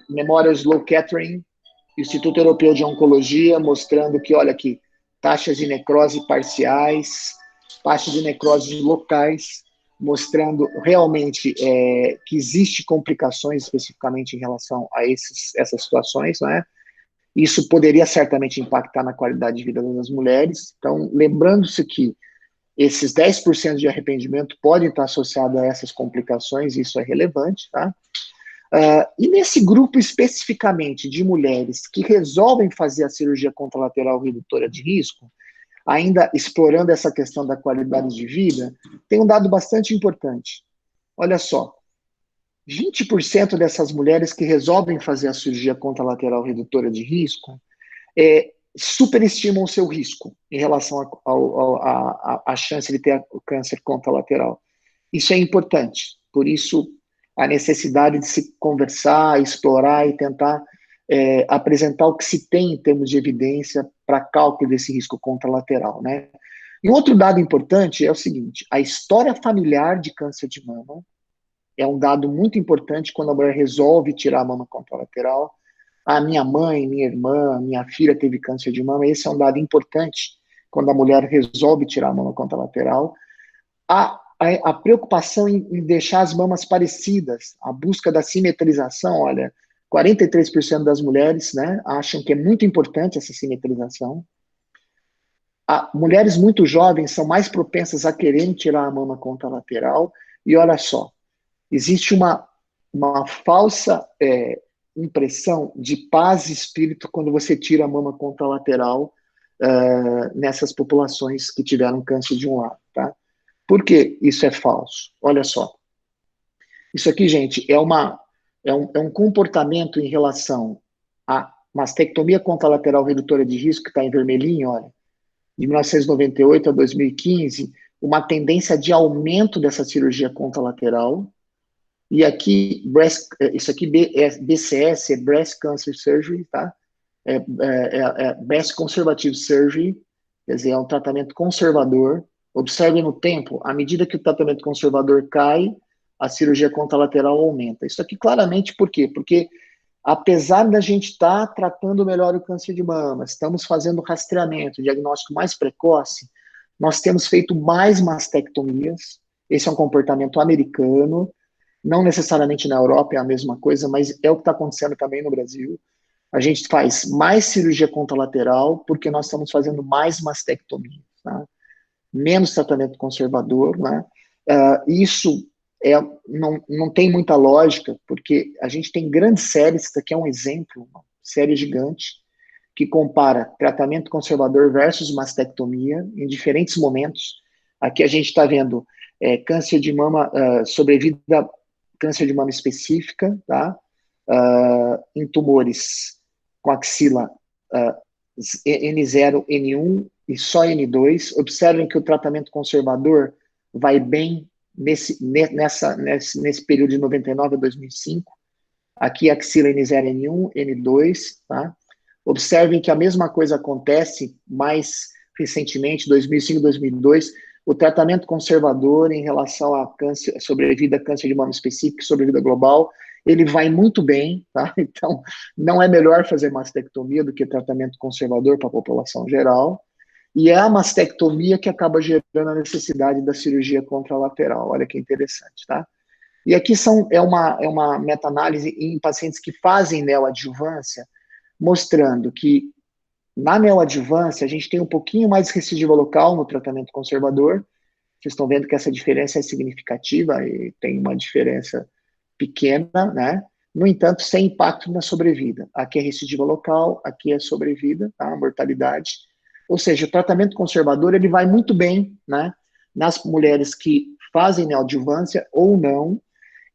Memorial Sloan Kettering, Instituto Europeu de Oncologia, mostrando que, olha aqui, taxas de necrose parciais, taxas de necrose locais, mostrando realmente que existe complicações especificamente em relação a essas situações, né? Isso poderia certamente impactar na qualidade de vida das mulheres. Então, lembrando-se que esses 10% de arrependimento podem estar associados a essas complicações, isso é relevante, tá? E nesse grupo especificamente de mulheres que resolvem fazer a cirurgia contralateral redutora de risco, ainda explorando essa questão da qualidade de vida, tem um dado bastante importante. Olha só, 20% dessas mulheres que resolvem fazer a cirurgia contralateral redutora de risco superestimam o seu risco em relação à chance de ter o câncer contralateral. Isso é importante, por isso a necessidade de se conversar, explorar e tentar apresentar o que se tem em termos de evidência para cálculo desse risco contralateral, né? E outro dado importante é o seguinte, a história familiar de câncer de mama é um dado muito importante quando a mulher resolve tirar a mama contralateral. A minha mãe, minha irmã, minha filha teve câncer de mama, esse é um dado importante quando a mulher resolve tirar a mama contralateral. A preocupação em deixar as mamas parecidas, a busca da simetrização, olha, 43% das mulheres, né, acham que é muito importante essa simetrização. Mulheres muito jovens são mais propensas a quererem tirar a mama contralateral, e olha só, existe uma falsa impressão de paz e espírito quando você tira a mama contralateral nessas populações que tiveram câncer de um lado, tá? Por que isso é falso? Olha só. Isso aqui, gente, é um comportamento em relação à mastectomia contralateral redutora de risco, que está em vermelhinho, olha, de 1998 a 2015, uma tendência de aumento dessa cirurgia contralateral. E aqui, isso aqui é BCS, é Breast Cancer Surgery, tá? Breast Conservative Surgery, quer dizer, é um tratamento conservador. Observe no tempo, à medida que o tratamento conservador cai, a cirurgia contralateral aumenta. Isso aqui claramente por quê? Porque apesar da gente estar tratando melhor o câncer de mama, estamos fazendo rastreamento, diagnóstico mais precoce, nós temos feito mais mastectomias. Esse é um comportamento americano, não necessariamente na Europa é a mesma coisa, mas é o que está acontecendo também no Brasil. A gente faz mais cirurgia contralateral porque nós estamos fazendo mais mastectomia, tá? Menos tratamento conservador, né? Isso não tem muita lógica, porque a gente tem grandes séries, isso aqui é um exemplo, uma série gigante, que compara tratamento conservador versus mastectomia em diferentes momentos. Aqui a gente está vendo câncer de mama, sobrevida câncer de mama específica, tá? Em tumores com axila N0, N1 e só N2. Observem que o tratamento conservador vai bem nesse período de 99 a 2005. Aqui axila N0, N1, N2, tá? Observem que a mesma coisa acontece mais recentemente, 2005, 2002, o tratamento conservador em relação a câncer, sobrevida a câncer de mama específico, sobrevida global, ele vai muito bem, tá? Então, não é melhor fazer mastectomia do que tratamento conservador para a população geral, e é a mastectomia que acaba gerando a necessidade da cirurgia contralateral. Olha que interessante, tá? E aqui é uma meta-análise em pacientes que fazem neoadjuvância, mostrando que na neoadjuvância a gente tem um pouquinho mais de recidiva local no tratamento conservador. Vocês estão vendo que essa diferença é significativa e tem uma diferença pequena, né? No entanto, sem impacto na sobrevida. Aqui é recidiva local, aqui é sobrevida, tá? Mortalidade. Ou seja, o tratamento conservador, ele vai muito bem, né? Nas mulheres que fazem neoadjuvância ou não.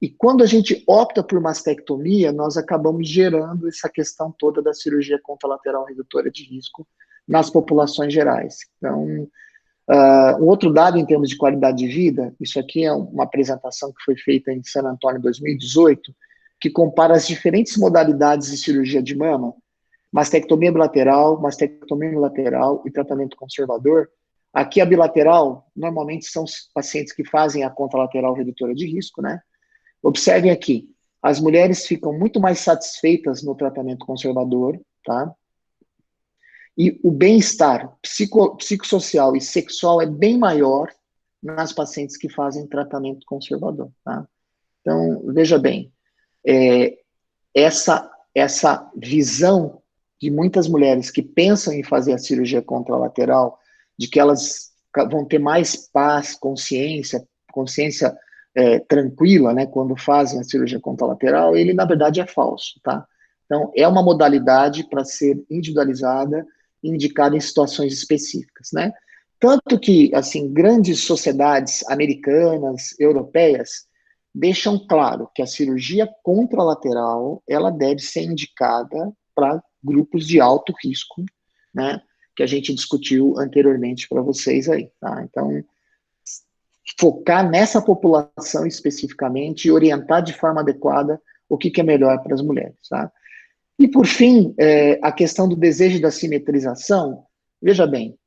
E quando a gente opta por mastectomia, nós acabamos gerando essa questão toda da cirurgia contralateral redutora de risco nas populações gerais. Então, um outro dado em termos de qualidade de vida, isso aqui é uma apresentação que foi feita em San Antônio em 2018, que compara as diferentes modalidades de cirurgia de mama, mastectomia bilateral, mastectomia unilateral e tratamento conservador. Aqui a bilateral, normalmente são os pacientes que fazem a contralateral redutora de risco, né? Observem aqui, as mulheres ficam muito mais satisfeitas no tratamento conservador, tá? E o bem-estar psicossocial e sexual é bem maior nas pacientes que fazem tratamento conservador, tá? Então, veja bem, essa visão de muitas mulheres que pensam em fazer a cirurgia contralateral, de que elas vão ter mais paz, consciência tranquila, né, quando fazem a cirurgia contralateral, ele, na verdade, é falso, tá? Então, é uma modalidade para ser individualizada e indicada em situações específicas, né? Tanto que, assim, grandes sociedades americanas, europeias, deixam claro que a cirurgia contralateral, ela deve ser indicada para grupos de alto risco, né, que a gente discutiu anteriormente para vocês aí, tá? Então, focar nessa população especificamente e orientar de forma adequada o que é melhor para as mulheres, tá? E, por fim, a questão do desejo da simetrização, veja bem,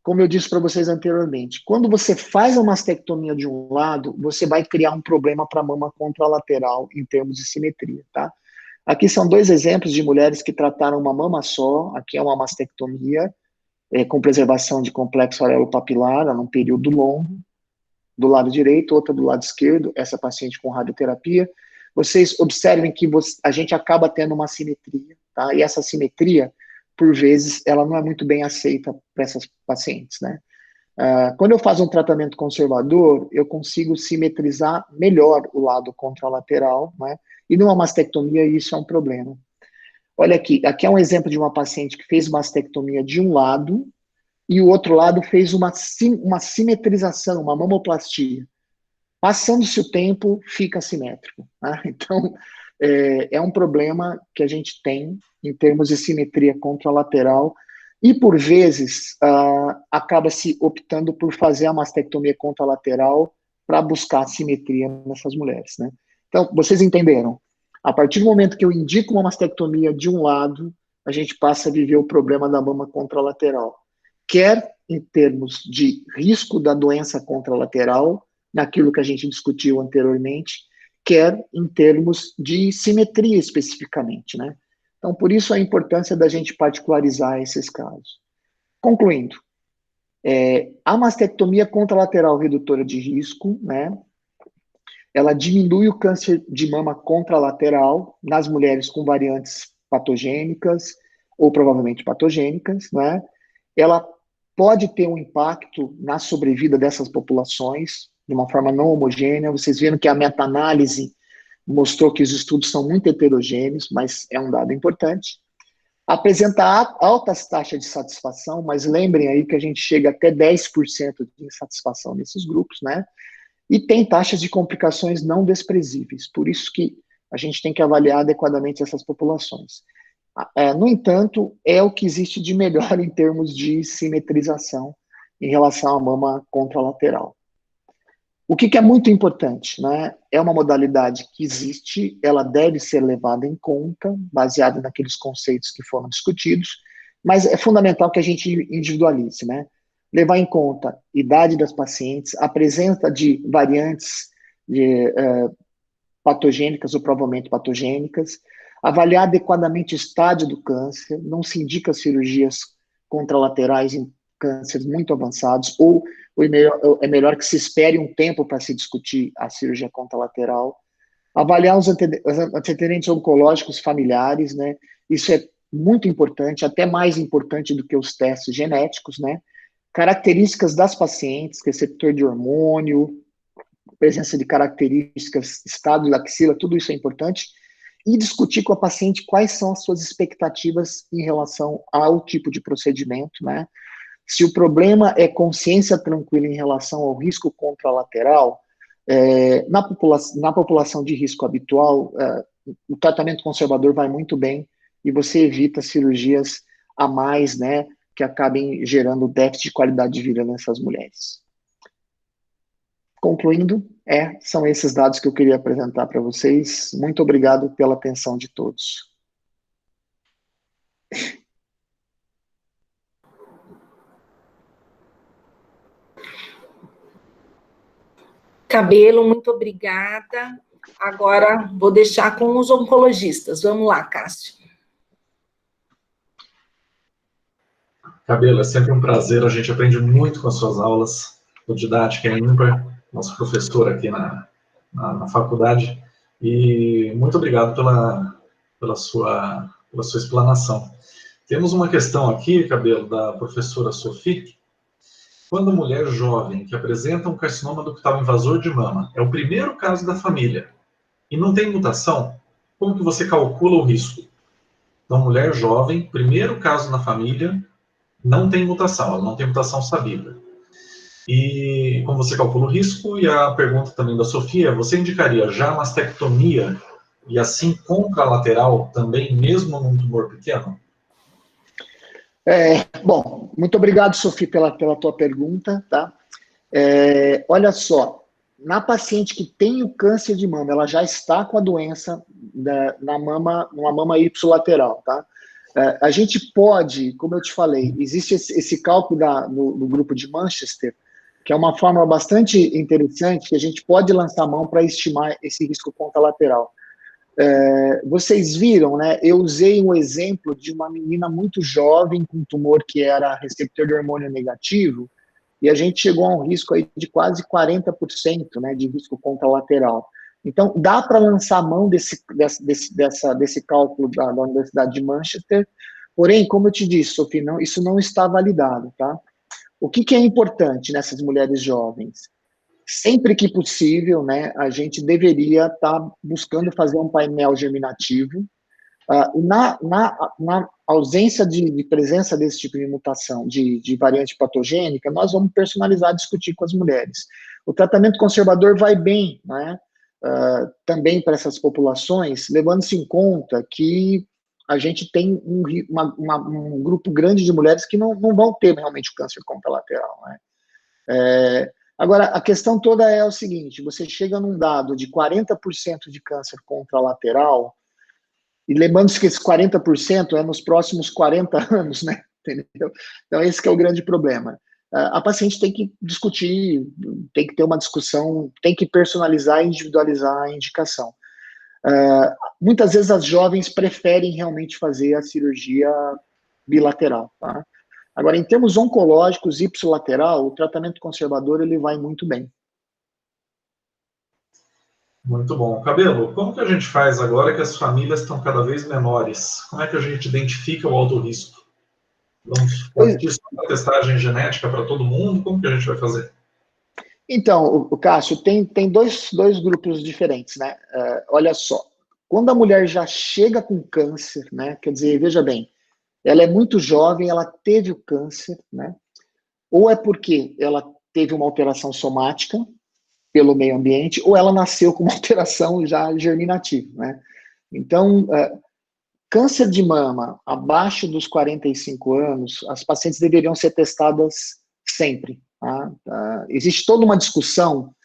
como eu disse para vocês anteriormente, quando você faz a mastectomia de um lado, você vai criar um problema para a mama contralateral em termos de simetria, tá? Aqui são 2 exemplos de mulheres que trataram uma mama só, aqui é uma mastectomia com preservação de complexo areopapilar, num período longo, do lado direito, outra do lado esquerdo, essa paciente com radioterapia. Vocês observem que a gente acaba tendo uma simetria, tá? E essa simetria, por vezes, ela não é muito bem aceita para essas pacientes, né? Quando eu faço um tratamento conservador, eu consigo simetrizar melhor o lado contralateral, né? E numa mastectomia isso é um problema. Olha aqui é um exemplo de uma paciente que fez mastectomia de um lado e o outro lado fez uma simetrização, uma mamoplastia. Passando-se o tempo, fica assimétrico, né? Então, é um problema que a gente tem em termos de simetria contralateral e, por vezes, acaba-se optando por fazer a mastectomia contralateral para buscar simetria nessas mulheres, né? Então, vocês entenderam? A partir do momento que eu indico uma mastectomia de um lado, a gente passa a viver o problema da mama contralateral, quer em termos de risco da doença contralateral, naquilo que a gente discutiu anteriormente, quer em termos de simetria especificamente, né? Então, por isso a importância da gente particularizar esses casos. Concluindo, a mastectomia contralateral redutora de risco, né? Ela diminui o câncer de mama contralateral nas mulheres com variantes patogênicas ou provavelmente patogênicas, né? Ela pode ter um impacto na sobrevida dessas populações de uma forma não homogênea. Vocês viram que a meta-análise mostrou que os estudos são muito heterogêneos, mas é um dado importante. Apresenta altas taxas de satisfação, mas lembrem aí que a gente chega até 10% de insatisfação nesses grupos, né? E tem taxas de complicações não desprezíveis, por isso que a gente tem que avaliar adequadamente essas populações. No entanto, é o que existe de melhor em termos de simetrização em relação à mama contralateral. O que é muito importante, né? É uma modalidade que existe, ela deve ser levada em conta, baseada naqueles conceitos que foram discutidos, mas é fundamental que a gente individualize, né? Levar em conta idade das pacientes, a presença de variantes patogênicas ou provavelmente patogênicas, avaliar adequadamente o estágio do câncer, não se indica cirurgias contralaterais em cânceres muito avançados, ou é melhor que se espere um tempo para se discutir a cirurgia contralateral, avaliar os antecedentes oncológicos familiares, né? Isso é muito importante, até mais importante do que os testes genéticos, né? Características das pacientes, receptor de hormônio, presença de características, estado da axila, tudo isso é importante, e discutir com a paciente quais são as suas expectativas em relação ao tipo de procedimento, né? Se o problema é consciência tranquila em relação ao risco contralateral, na população de risco habitual, o tratamento conservador vai muito bem e você evita cirurgias a mais, né, que acabem gerando déficit de qualidade de vida nessas mulheres. Concluindo, são esses dados que eu queria apresentar para vocês. Muito obrigado pela atenção de todos. Cabelo, muito obrigada. Agora vou deixar com os oncologistas. Vamos lá, Cássio. Cabelo, é sempre um prazer, a gente aprende muito com as suas aulas, o didática é ímpar, nosso professor aqui na faculdade, e muito obrigado pela sua explanação. Temos uma questão aqui, Cabelo, da professora Sophie. Quando a mulher jovem que apresenta um carcinoma ductal invasor de mama é o primeiro caso da família e não tem mutação, como que você calcula o risco? Então, mulher jovem, primeiro caso na família, não tem mutação, ela não tem mutação sabida. E como você calcula o risco? E a pergunta também da Sofia, você indicaria já mastectomia e assim contralateral também, mesmo num tumor pequeno? Bom, muito obrigado, Sofia, pela tua pergunta, tá? Olha só, na paciente que tem o câncer de mama, ela já está com a doença numa mama ipsilateral, tá? A gente pode, como eu te falei, existe esse cálculo no grupo de Manchester, que é uma forma bastante interessante, que a gente pode lançar a mão para estimar esse risco contralateral. Vocês viram, né? Eu usei um exemplo de uma menina muito jovem com tumor que era receptor de hormônio negativo, e a gente chegou a um risco aí de quase 40%, né, de risco contralateral. Então, dá para lançar a mão desse cálculo da Universidade de Manchester, porém, como eu te disse, Sofia, isso não está validado, tá? O que é importante nessas mulheres jovens? Sempre que possível, né, a gente deveria estar buscando fazer um painel germinativo. Na ausência de presença desse tipo de mutação, de variante patogênica, nós vamos personalizar, discutir com as mulheres. O tratamento conservador vai bem, né, também para essas populações, levando-se em conta que a gente tem um grupo grande de mulheres que não vão ter realmente o câncer contralateral, né. Agora, a questão toda é o seguinte, você chega num dado de 40% de câncer contralateral, e lembrando-se que esse 40% é nos próximos 40 anos, né? Entendeu? Então, esse que é o grande problema. A paciente tem que discutir, tem que ter uma discussão, tem que personalizar e individualizar a indicação. Muitas vezes as jovens preferem realmente fazer a cirurgia bilateral, tá? Agora, em termos oncológicos, ipsilateral, o tratamento conservador, ele vai muito bem. Muito bom. Cabelo, como que a gente faz agora que as famílias estão cada vez menores? Como é que a gente identifica o alto risco? Vamos partir só da testagem genética para todo mundo? Como que a gente vai fazer? Então, o Cássio, tem dois grupos diferentes, né? Olha só, quando a mulher já chega com câncer, né? Quer dizer, veja bem, ela é muito jovem, ela teve o câncer, né? Ou é porque ela teve uma alteração somática pelo meio ambiente, ou ela nasceu com uma alteração já germinativa, né? Então, câncer de mama abaixo dos 45 anos, as pacientes deveriam ser testadas sempre, tá? Existe toda uma discussão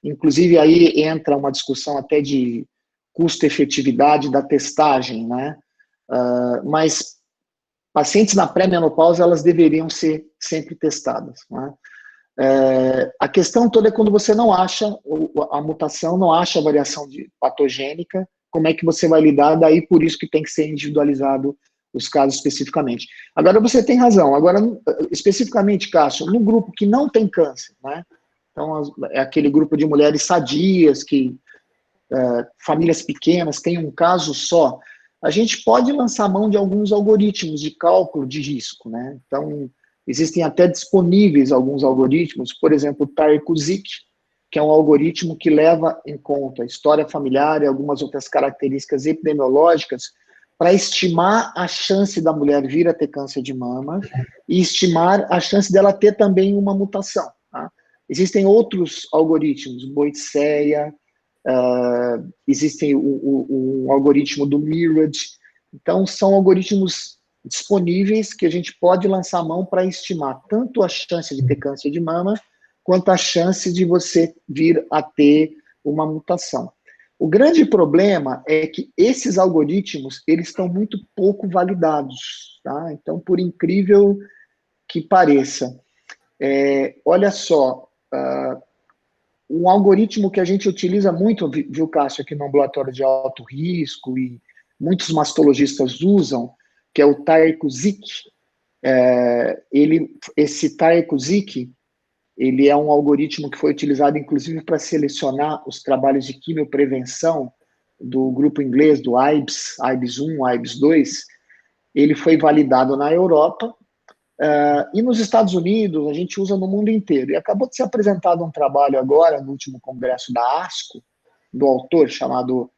inclusive aí entra uma discussão até de custo-efetividade da testagem, né? Mas pacientes na pré-menopausa, elas deveriam ser sempre testadas, né? A questão toda é quando você não acha a mutação, não acha a variação patogênica, como é que você vai lidar, daí por isso que tem que ser individualizado os casos especificamente. Agora, você tem razão, agora, especificamente, Cássio, no grupo que não tem câncer, né? Então, é aquele grupo de mulheres sadias, famílias pequenas, tem um caso só, a gente pode lançar mão de alguns algoritmos de cálculo de risco, né? Então, existem até disponíveis alguns algoritmos, por exemplo, o Tarek-Zik, que é um algoritmo que leva em conta a história familiar e algumas outras características epidemiológicas para estimar a chance da mulher vir a ter câncer de mama e estimar a chance dela ter também uma mutação. Tá? Existem outros algoritmos, Boitseia, existem o algoritmo do Mirage. Então, são algoritmos disponíveis que a gente pode lançar a mão para estimar tanto a chance de ter câncer de mama, quanto a chance de você vir a ter uma mutação. O grande problema é que esses algoritmos, eles estão muito pouco validados, tá? Então, por incrível que pareça, olha só, um algoritmo que a gente utiliza muito, viu, Cássio, aqui no ambulatório de alto risco, e muitos mastologistas usam, que é o Tarek-Zik. Esse Tarek-Zik, ele é um algoritmo que foi utilizado, inclusive, para selecionar os trabalhos de quimioprevenção do grupo inglês, do AIBS 1, AIBS 2. Ele foi validado na Europa, e nos Estados Unidos, a gente usa no mundo inteiro. E acabou de ser apresentado um trabalho agora, no último congresso da ASCO, do autor chamado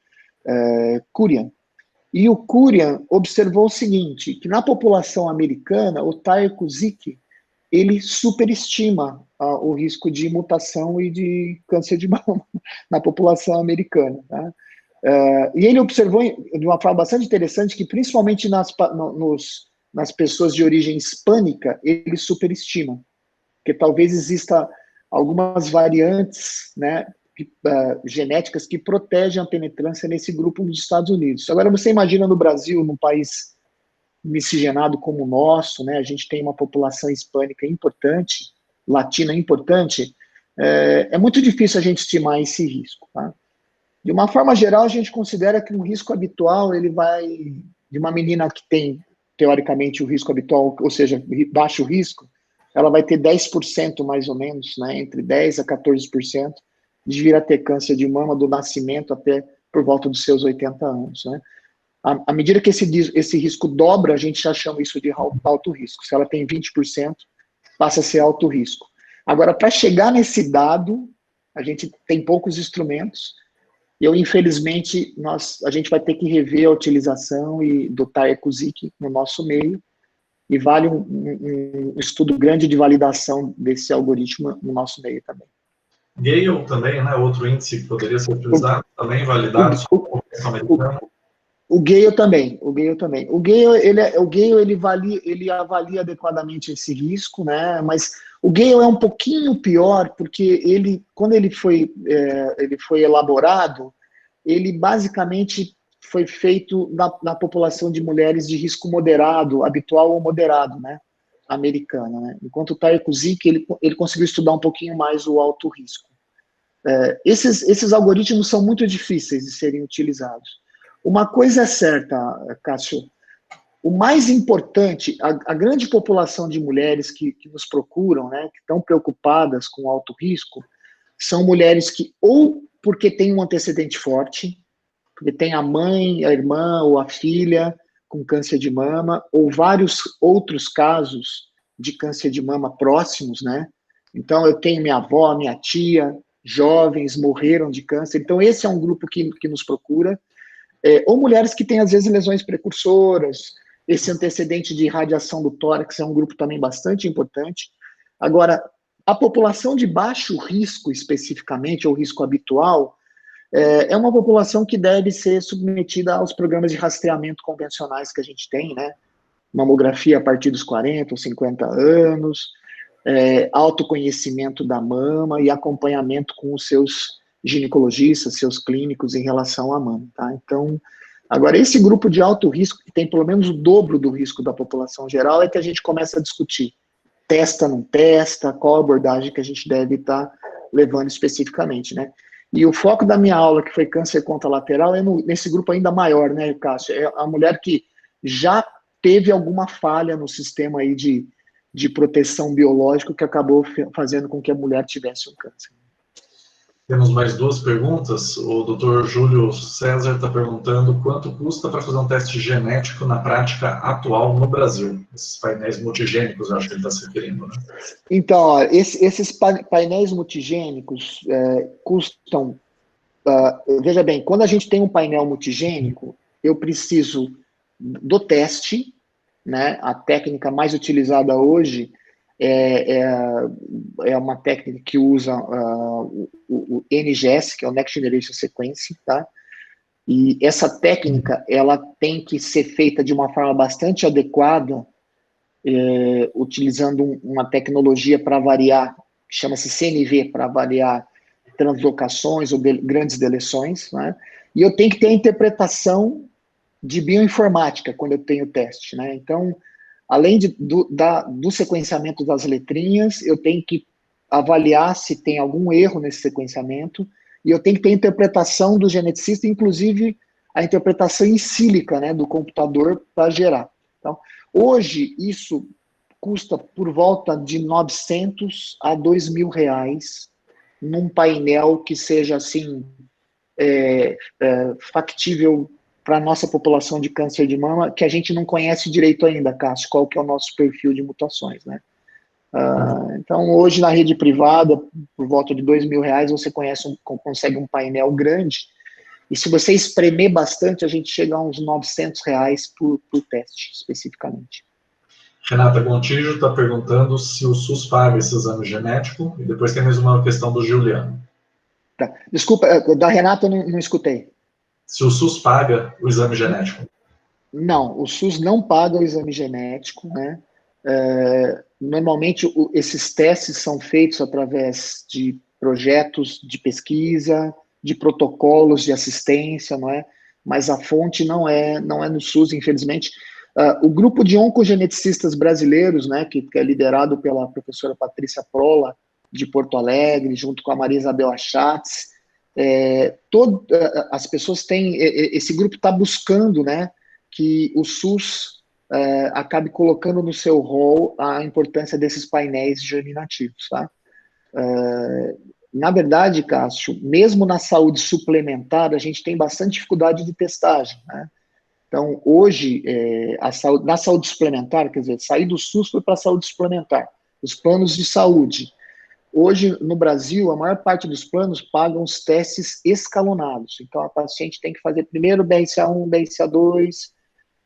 Kurian. E o Kurian observou o seguinte, que na população americana, o Tarek-Zik, ele superestima o risco de mutação e de câncer de mama na população americana. Tá? E ele observou, de uma forma bastante interessante, que principalmente nas pessoas de origem hispânica, ele superestima, porque talvez exista algumas variantes, né, genéticas que protegem a penetrância nesse grupo dos Estados Unidos. Agora, você imagina no Brasil, num país miscigenado como o nosso, né, a gente tem uma população hispânica importante, latina importante, é muito difícil a gente estimar esse risco. Tá? De uma forma geral, a gente considera que o risco habitual, ele vai, de uma menina que tem, teoricamente, o risco habitual, ou seja, baixo risco, ela vai ter 10% mais ou menos, né, entre 10% a 14%, de vir a ter câncer de mama do nascimento até por volta dos seus 80 anos. Né? À medida que esse risco dobra, a gente já chama isso de alto risco. Se ela tem 20%, passa a ser alto risco. Agora, para chegar nesse dado, a gente tem poucos instrumentos, e infelizmente, a gente vai ter que rever a utilização do Tarek-Zik no nosso meio, e vale um estudo grande de validação desse algoritmo no nosso meio também. Gale também, né? Outro índice que poderia ser utilizado, também validado só com a população americana. O Gale também. O Gale, ele avalia adequadamente esse risco, né? Mas o Gale é um pouquinho pior, porque quando ele foi elaborado, ele basicamente foi feito na população de mulheres de risco moderado, habitual ou moderado, né? Americana, né? Enquanto o Tarek-Zik, ele conseguiu estudar um pouquinho mais o alto risco. Esses algoritmos são muito difíceis de serem utilizados. Uma coisa é certa, Cássio, o mais importante, a grande população de mulheres que nos procuram, né, que estão preocupadas com alto risco, são mulheres que ou porque têm um antecedente forte, porque tem a mãe, a irmã ou a filha com câncer de mama, ou vários outros casos de câncer de mama próximos, né? Então, eu tenho minha avó, minha tia, jovens morreram de câncer. Então, esse é um grupo que nos procura. Ou mulheres que têm, às vezes, lesões precursoras, esse antecedente de radiação do tórax é um grupo também bastante importante. Agora, a população de baixo risco, especificamente, ou risco habitual, é uma população que deve ser submetida aos programas de rastreamento convencionais que a gente tem, né? Mamografia a partir dos 40 ou 50 anos, autoconhecimento da mama e acompanhamento com os seus ginecologistas, seus clínicos em relação à mama, tá? Então, agora, esse grupo de alto risco, que tem pelo menos o dobro do risco da população geral, é que a gente começa a discutir. Testa, não testa, qual a abordagem que a gente deve estar levando especificamente, né? E o foco da minha aula, que foi câncer contralateral, é nesse grupo ainda maior, né, Cássio? É a mulher que já teve alguma falha no sistema aí de proteção biológica que acabou fazendo com que a mulher tivesse um câncer. Temos mais duas perguntas. O Dr. Júlio César está perguntando quanto custa para fazer um teste genético na prática atual no Brasil. Esses painéis multigênicos, acho que ele está se referindo, né? Então, ó, esses painéis multigênicos custam... veja bem, quando a gente tem um painel multigênico, eu preciso do teste, né? A técnica mais utilizada hoje é uma técnica que usa o NGS, que é o Next Generation Sequencing, tá? E essa técnica, ela tem que ser feita de uma forma bastante adequada, utilizando uma tecnologia para variar, que chama-se CNV, para variar translocações ou grandes deleções, né? E eu tenho que ter a interpretação de bioinformática quando eu tenho o teste, né? Então, além do sequenciamento das letrinhas, eu tenho que avaliar se tem algum erro nesse sequenciamento, e eu tenho que ter a interpretação do geneticista, inclusive a interpretação em sílica, né, do computador para gerar. Então, hoje, isso custa por volta de 900 a 2.000 reais num painel que seja, assim, factível para a nossa população de câncer de mama, que a gente não conhece direito ainda, Cássio, qual que é o nosso perfil de mutações, né? Então, hoje, na rede privada, por volta de 2.000 reais, você consegue um painel grande, e se você espremer bastante, a gente chega a uns 900 reais por teste, especificamente. Renata Gontijo está perguntando se o SUS paga esse exame genético, e depois tem mais uma questão do Juliano. Tá. Desculpa, da Renata eu não escutei. Se o SUS paga o exame genético. Não, o SUS não paga o exame genético, né? Normalmente, esses testes são feitos através de projetos de pesquisa, de protocolos de assistência, não é? Mas a fonte não é no SUS, infelizmente. O grupo de oncogeneticistas brasileiros, né, que é liderado pela professora Patrícia Prola, de Porto Alegre, junto com a Maria Isabel Achatz, as pessoas têm, esse grupo está buscando, né, que o SUS acabe colocando no seu rol a importância desses painéis germinativos, tá? Na verdade, Cássio, mesmo na saúde suplementar, a gente tem bastante dificuldade de testagem, né? Então, hoje, na saúde suplementar, quer dizer, sair do SUS foi para a saúde suplementar, os planos de saúde. Hoje, no Brasil, a maior parte dos planos pagam os testes escalonados. Então, a paciente tem que fazer primeiro BRCA1, BRCA2,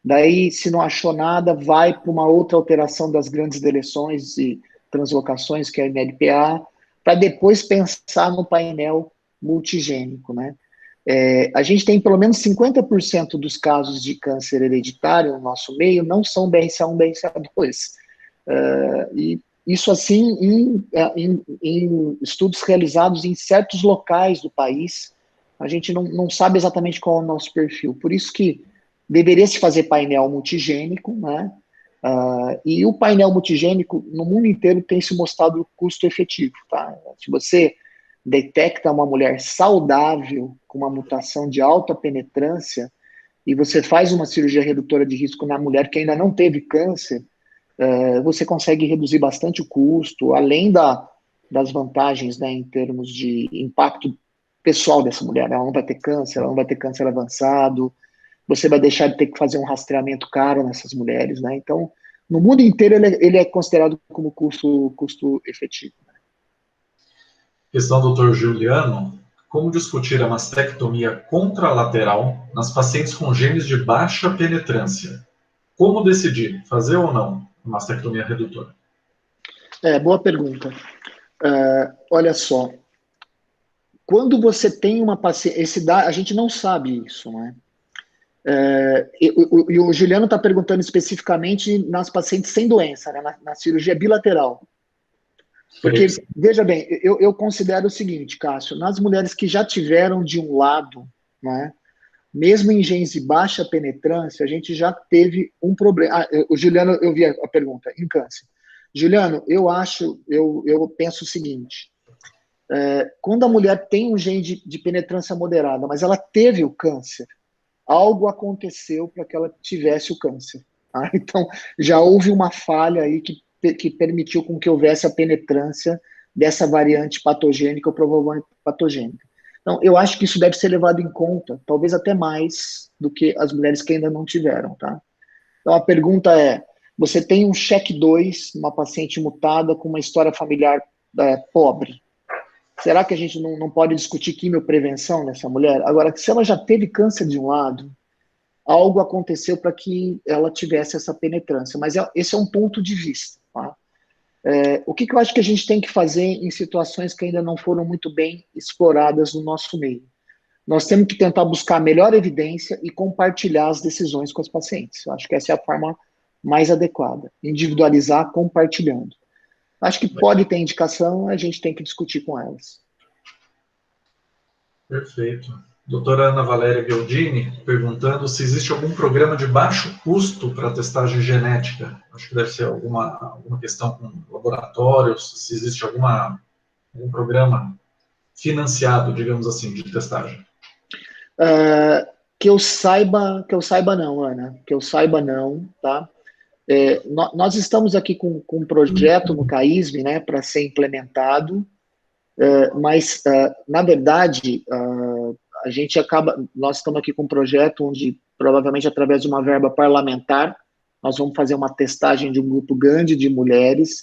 daí, se não achou nada, vai para uma outra alteração das grandes deleções e translocações, que é a MLPA, para depois pensar no painel multigênico, né? A gente tem pelo menos 50% dos casos de câncer hereditário no nosso meio não são BRCA1, BRCA2. E isso, assim, em estudos realizados em certos locais do país, a gente não sabe exatamente qual é o nosso perfil. Por isso que deveria se fazer painel multigênico, né? E o painel multigênico, no mundo inteiro, tem se mostrado custo efetivo, tá? Se você detecta uma mulher saudável com uma mutação de alta penetrância e você faz uma cirurgia redutora de risco na mulher que ainda não teve câncer, você consegue reduzir bastante o custo, além das vantagens, né, em termos de impacto pessoal dessa mulher. Ela não vai ter câncer, ela não vai ter câncer avançado, você vai deixar de ter que fazer um rastreamento caro nessas mulheres, né? Então, no mundo inteiro, ele é considerado como custo efetivo. Questão do Dr. Juliano: como discutir a mastectomia contralateral nas pacientes com genes de baixa penetrância? Como decidir, fazer ou não mastectomia redutora? Boa pergunta. Olha só, quando você tem uma paciente, a gente não sabe isso, né? E o Juliano está perguntando especificamente nas pacientes sem doença, né, na cirurgia bilateral. Porque, veja bem, eu considero o seguinte, Cássio, nas mulheres que já tiveram de um lado, né, mesmo em genes de baixa penetrância, a gente já teve um problema. O Juliano, eu vi a pergunta, em câncer. Juliano, eu penso o seguinte, quando a mulher tem um gene de penetrância moderada, mas ela teve o câncer, algo aconteceu para que ela tivesse o câncer. Tá? Então, já houve uma falha aí que permitiu com que houvesse a penetrância dessa variante patogênica ou provavelmente patogênica. Então, eu acho que isso deve ser levado em conta, talvez até mais do que as mulheres que ainda não tiveram, tá? Então, a pergunta é, você tem um check 2, uma paciente mutada com uma história familiar pobre. Será que a gente não pode discutir quimioprevenção nessa mulher? Agora, se ela já teve câncer de um lado, algo aconteceu para que ela tivesse essa penetrância, mas esse é um ponto de vista, tá? O que eu acho que a gente tem que fazer em situações que ainda não foram muito bem exploradas no nosso meio? Nós temos que tentar buscar a melhor evidência e compartilhar as decisões com os pacientes. Eu acho que essa é a forma mais adequada. Individualizar compartilhando. Acho que pode ter indicação, a gente tem que discutir com elas. Perfeito. Doutora Ana Valéria Gheldini, perguntando se existe algum programa de baixo custo para testagem genética. Acho que deve ser alguma questão com laboratórios, se existe algum programa financiado, digamos assim, de testagem. Que eu saiba não, Ana. Que eu saiba não, tá? Nós estamos aqui com um projeto no CAISM, né, para ser implementado, mas, na verdade, nós estamos aqui com um projeto onde, provavelmente, através de uma verba parlamentar, nós vamos fazer uma testagem de um grupo grande de mulheres,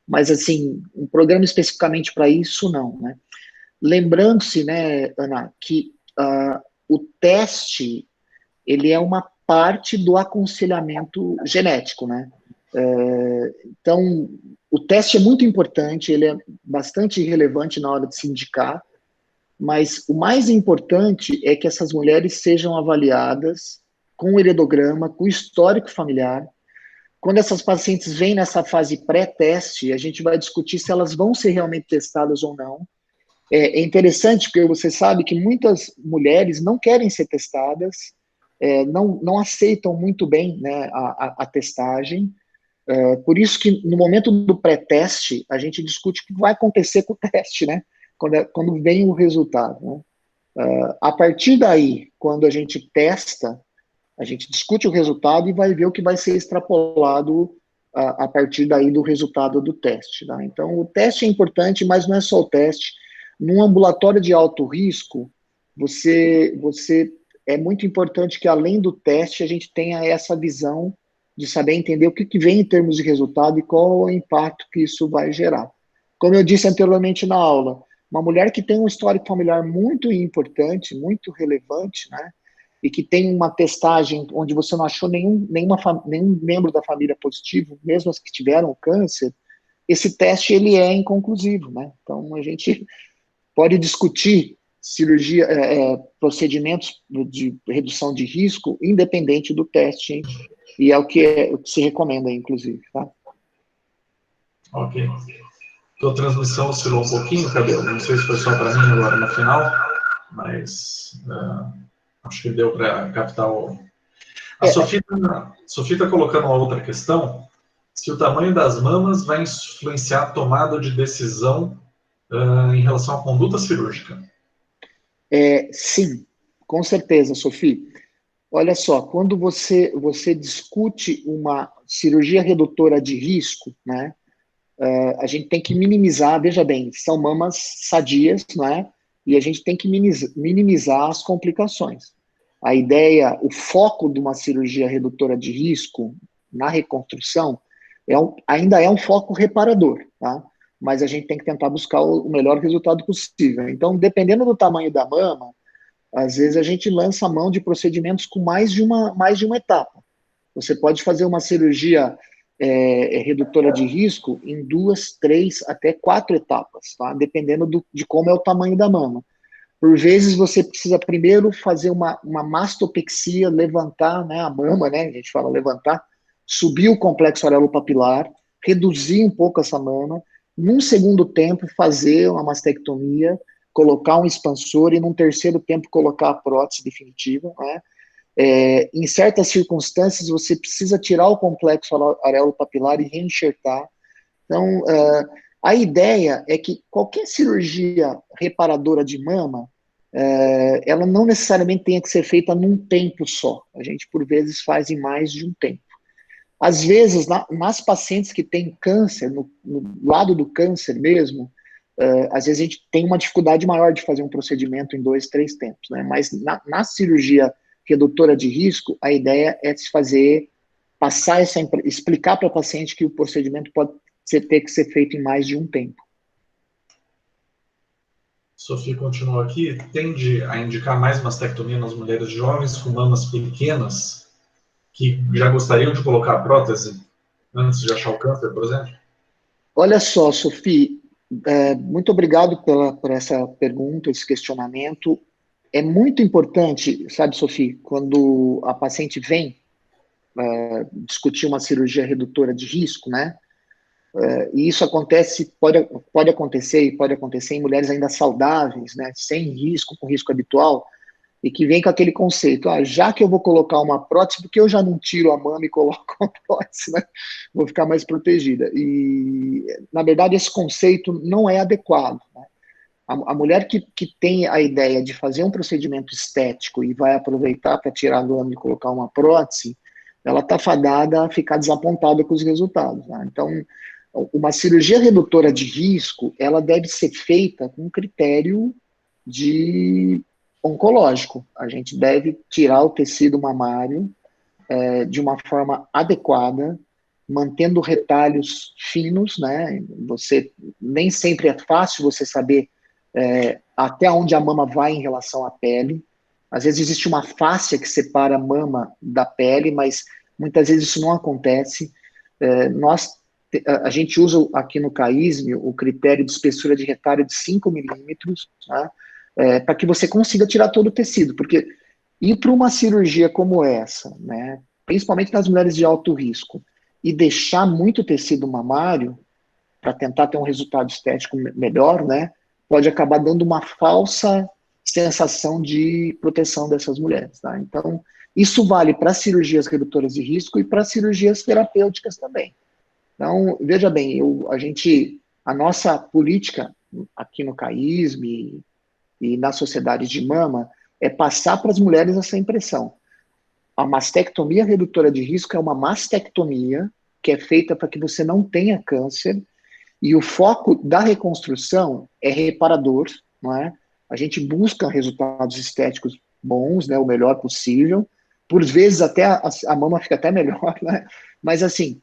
mas, assim, um programa especificamente para isso, não, né? Lembrando-se, né, Ana, que o teste, ele é uma parte do aconselhamento genético, né? Então, o teste é muito importante, ele é bastante relevante na hora de se indicar, mas o mais importante é que essas mulheres sejam avaliadas com o heredograma, com o histórico familiar. Quando essas pacientes vêm nessa fase pré-teste, a gente vai discutir se elas vão ser realmente testadas ou não. É interessante porque você sabe que muitas mulheres não querem ser testadas, não aceitam muito bem, né, a testagem. Por isso que no momento do pré-teste, a gente discute o que vai acontecer com o teste, né? Quando vem o resultado, né? A partir daí, quando a gente testa, a gente discute o resultado e vai ver o que vai ser extrapolado a partir daí do resultado do teste, tá? Então, o teste é importante, mas não é só o teste. Num ambulatório de alto risco, é muito importante que, além do teste, a gente tenha essa visão de saber entender o que vem em termos de resultado e qual o impacto que isso vai gerar. Como eu disse anteriormente na aula, uma mulher que tem um histórico familiar muito importante, muito relevante, né, e que tem uma testagem onde você não achou nenhum membro da família positivo, mesmo as que tiveram câncer, esse teste ele é inconclusivo, né? Então, a gente pode discutir cirurgia, procedimentos de redução de risco, independente do teste, hein? E é o que se recomenda, inclusive, tá? Ok. Tua transmissão oscilou um pouquinho, Cabelo. Não sei se foi só para mim agora no final, mas acho que deu para captar o... A Sofia está colocando uma outra questão, se o tamanho das mamas vai influenciar a tomada de decisão em relação à conduta cirúrgica. Sim, com certeza, Sofia. Olha só, quando você discute uma cirurgia redutora de risco, né, a gente tem que minimizar, veja bem, são mamas sadias, não é? E a gente tem que minimizar as complicações. A ideia, o foco de uma cirurgia redutora de risco na reconstrução ainda é um foco reparador, tá? Mas a gente tem que tentar buscar o melhor resultado possível. Então, dependendo do tamanho da mama, às vezes a gente lança a mão de procedimentos com mais de uma etapa. Você pode fazer uma cirurgia redutora de risco em 2, 3, até 4 etapas, tá? Dependendo de como é o tamanho da mama. Por vezes você precisa primeiro fazer uma mastopexia, levantar, né, a mama, né, a gente fala levantar, subir o complexo areopapilar, reduzir um pouco essa mama, num segundo tempo, fazer uma mastectomia, colocar um expansor e num terceiro tempo colocar a prótese definitiva, né? Em certas circunstâncias, você precisa tirar o complexo areolo-papilar e reenxertar. Então, a ideia é que qualquer cirurgia reparadora de mama, ela não necessariamente tenha que ser feita num tempo só. A gente, por vezes, faz em mais de um tempo. Às vezes, nas pacientes que têm câncer, no lado do câncer mesmo, às vezes a gente tem uma dificuldade maior de fazer um procedimento em 2, 3 tempos, né? Mas na cirurgia redutora de risco, a ideia é se fazer, explicar para o paciente que o procedimento pode ter que ser feito em mais de um tempo. Sofia continua aqui, tende a indicar mais mastectomia nas mulheres jovens com mamas pequenas que já gostariam de colocar a prótese antes de achar o câncer, por exemplo? Olha só, Sofia, muito obrigado por essa pergunta, esse questionamento. É muito importante, sabe, Sofia, quando a paciente vem discutir uma cirurgia redutora de risco, né? E isso pode acontecer em mulheres ainda saudáveis, né? Sem risco, com risco habitual, e que vem com aquele conceito, já que eu vou colocar uma prótese, porque eu já não tiro a mama e coloco uma prótese, né? Vou ficar mais protegida. E, na verdade, esse conceito não é adequado, né? A mulher que tem a ideia de fazer um procedimento estético e vai aproveitar para tirar a mama e colocar uma prótese, ela está fadada a ficar desapontada com os resultados, né? Então, uma cirurgia redutora de risco, ela deve ser feita com critério oncológico. A gente deve tirar o tecido mamário de uma forma adequada, mantendo retalhos finos, né? Nem sempre é fácil você saber até onde a mama vai em relação à pele. Às vezes existe uma fáscia que separa a mama da pele, mas muitas vezes isso não acontece. A gente usa aqui no CAISM o critério de espessura de retalho de 5 milímetros, tá? Para que você consiga tirar todo o tecido, porque ir para uma cirurgia como essa, né, principalmente nas mulheres de alto risco, e deixar muito tecido mamário para tentar ter um resultado estético melhor, né, pode acabar dando uma falsa sensação de proteção dessas mulheres, tá? Então, isso vale para cirurgias redutoras de risco e para cirurgias terapêuticas também. Então, veja bem, a nossa política aqui no CAISM e na sociedade de mama é passar para as mulheres essa impressão. A mastectomia redutora de risco é uma mastectomia que é feita para que você não tenha câncer, e o foco da reconstrução é reparador, não é? A gente busca resultados estéticos bons, né, o melhor possível, por vezes até a mama fica até melhor, né? Mas assim,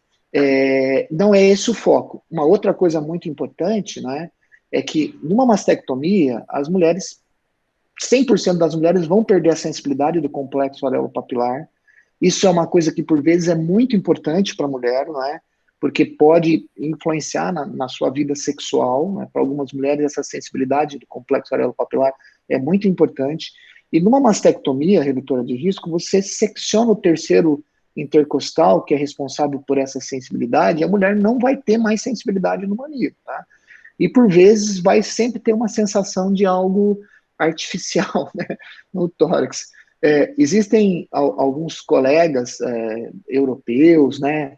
não é esse o foco. Uma outra coisa muito importante, né, é que numa mastectomia, 100% das mulheres vão perder a sensibilidade do complexo areolo-papilar. Isso é uma coisa que, por vezes, é muito importante para a mulher, não é? Porque pode influenciar na sua vida sexual, né? Para algumas mulheres, essa sensibilidade do complexo areolo-papilar é muito importante. E numa mastectomia redutora de risco, você secciona o terceiro intercostal, que é responsável por essa sensibilidade, e a mulher não vai ter mais sensibilidade no mamilo, tá? E, por vezes, vai sempre ter uma sensação de algo artificial, né, no tórax. Existem alguns colegas europeus, né,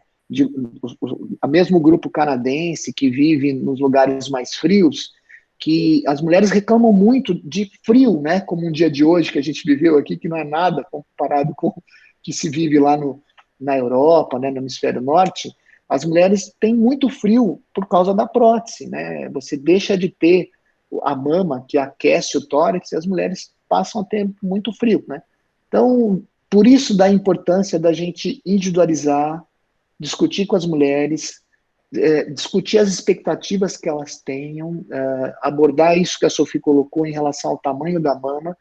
o mesmo grupo canadense que vive nos lugares mais frios, que as mulheres reclamam muito de frio, né, como um dia de hoje que a gente viveu aqui, que não é nada comparado com o que se vive lá na Europa, né, no hemisfério norte. As mulheres têm muito frio por causa da prótese, né? Você deixa de ter a mama que aquece o tórax e as mulheres passam a ter muito frio, né? Então, por isso da importância da gente individualizar, discutir com as mulheres, discutir as expectativas que elas tenham, abordar isso que a Sofia colocou em relação ao tamanho da mama,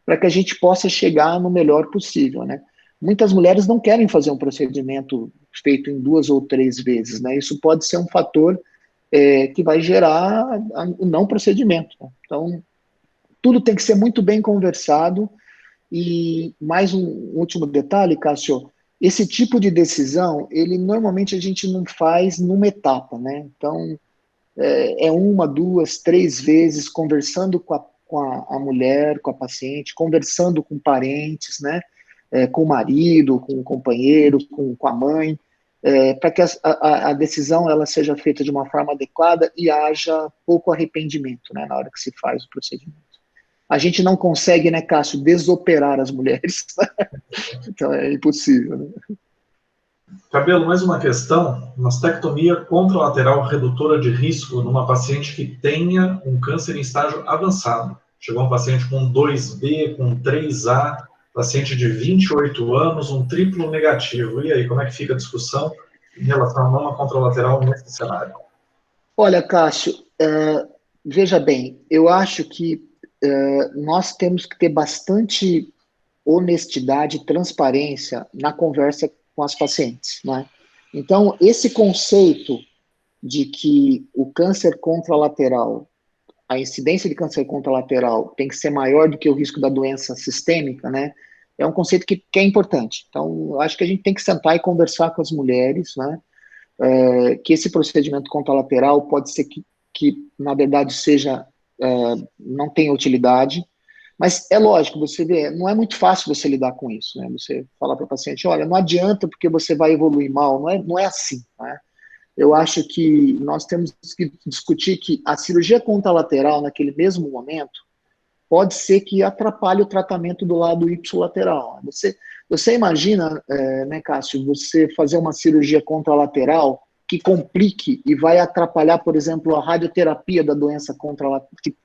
para que a gente possa chegar no melhor possível, né? Muitas mulheres não querem fazer um procedimento feito em 2 ou 3 vezes, né? Isso pode ser um fator que vai gerar o não procedimento, né? Então, tudo tem que ser muito bem conversado. E mais um último detalhe, Cássio, esse tipo de decisão, normalmente a gente não faz numa etapa, né? Então, é uma, duas, três vezes, conversando com a mulher, com a paciente, conversando com parentes, né? Com o marido, com o companheiro, com a mãe, para que a decisão ela seja feita de uma forma adequada e haja pouco arrependimento, né, na hora que se faz o procedimento. A gente não consegue, né, Cássio, desoperar as mulheres. Então é impossível, né? Cabelo, mais uma questão. Mastectomia contralateral redutora de risco numa paciente que tenha um câncer em estágio avançado. Chegou um paciente com 2B, com 3A, paciente de 28 anos, um triplo negativo. E aí, como é que fica a discussão em relação à mama contralateral nesse cenário? Olha, Cássio, veja bem, eu acho que nós temos que ter bastante honestidade e transparência na conversa com as pacientes, né? Então, esse conceito de que o câncer contralateral, a incidência de câncer contralateral tem que ser maior do que o risco da doença sistêmica, né? É um conceito que é importante. Então, eu acho que a gente tem que sentar e conversar com as mulheres, né? Que esse procedimento contralateral pode ser que na verdade, não tenha utilidade, mas é lógico, você vê, não é muito fácil você lidar com isso, né? Você falar para o paciente, olha, não adianta porque você vai evoluir mal, não é assim, né? Eu acho que nós temos que discutir que a cirurgia contralateral, naquele mesmo momento, pode ser que atrapalhe o tratamento do lado ipsilateral. Você imagina, né, Cássio, você fazer uma cirurgia contralateral que complique e vai atrapalhar, por exemplo, a radioterapia da doença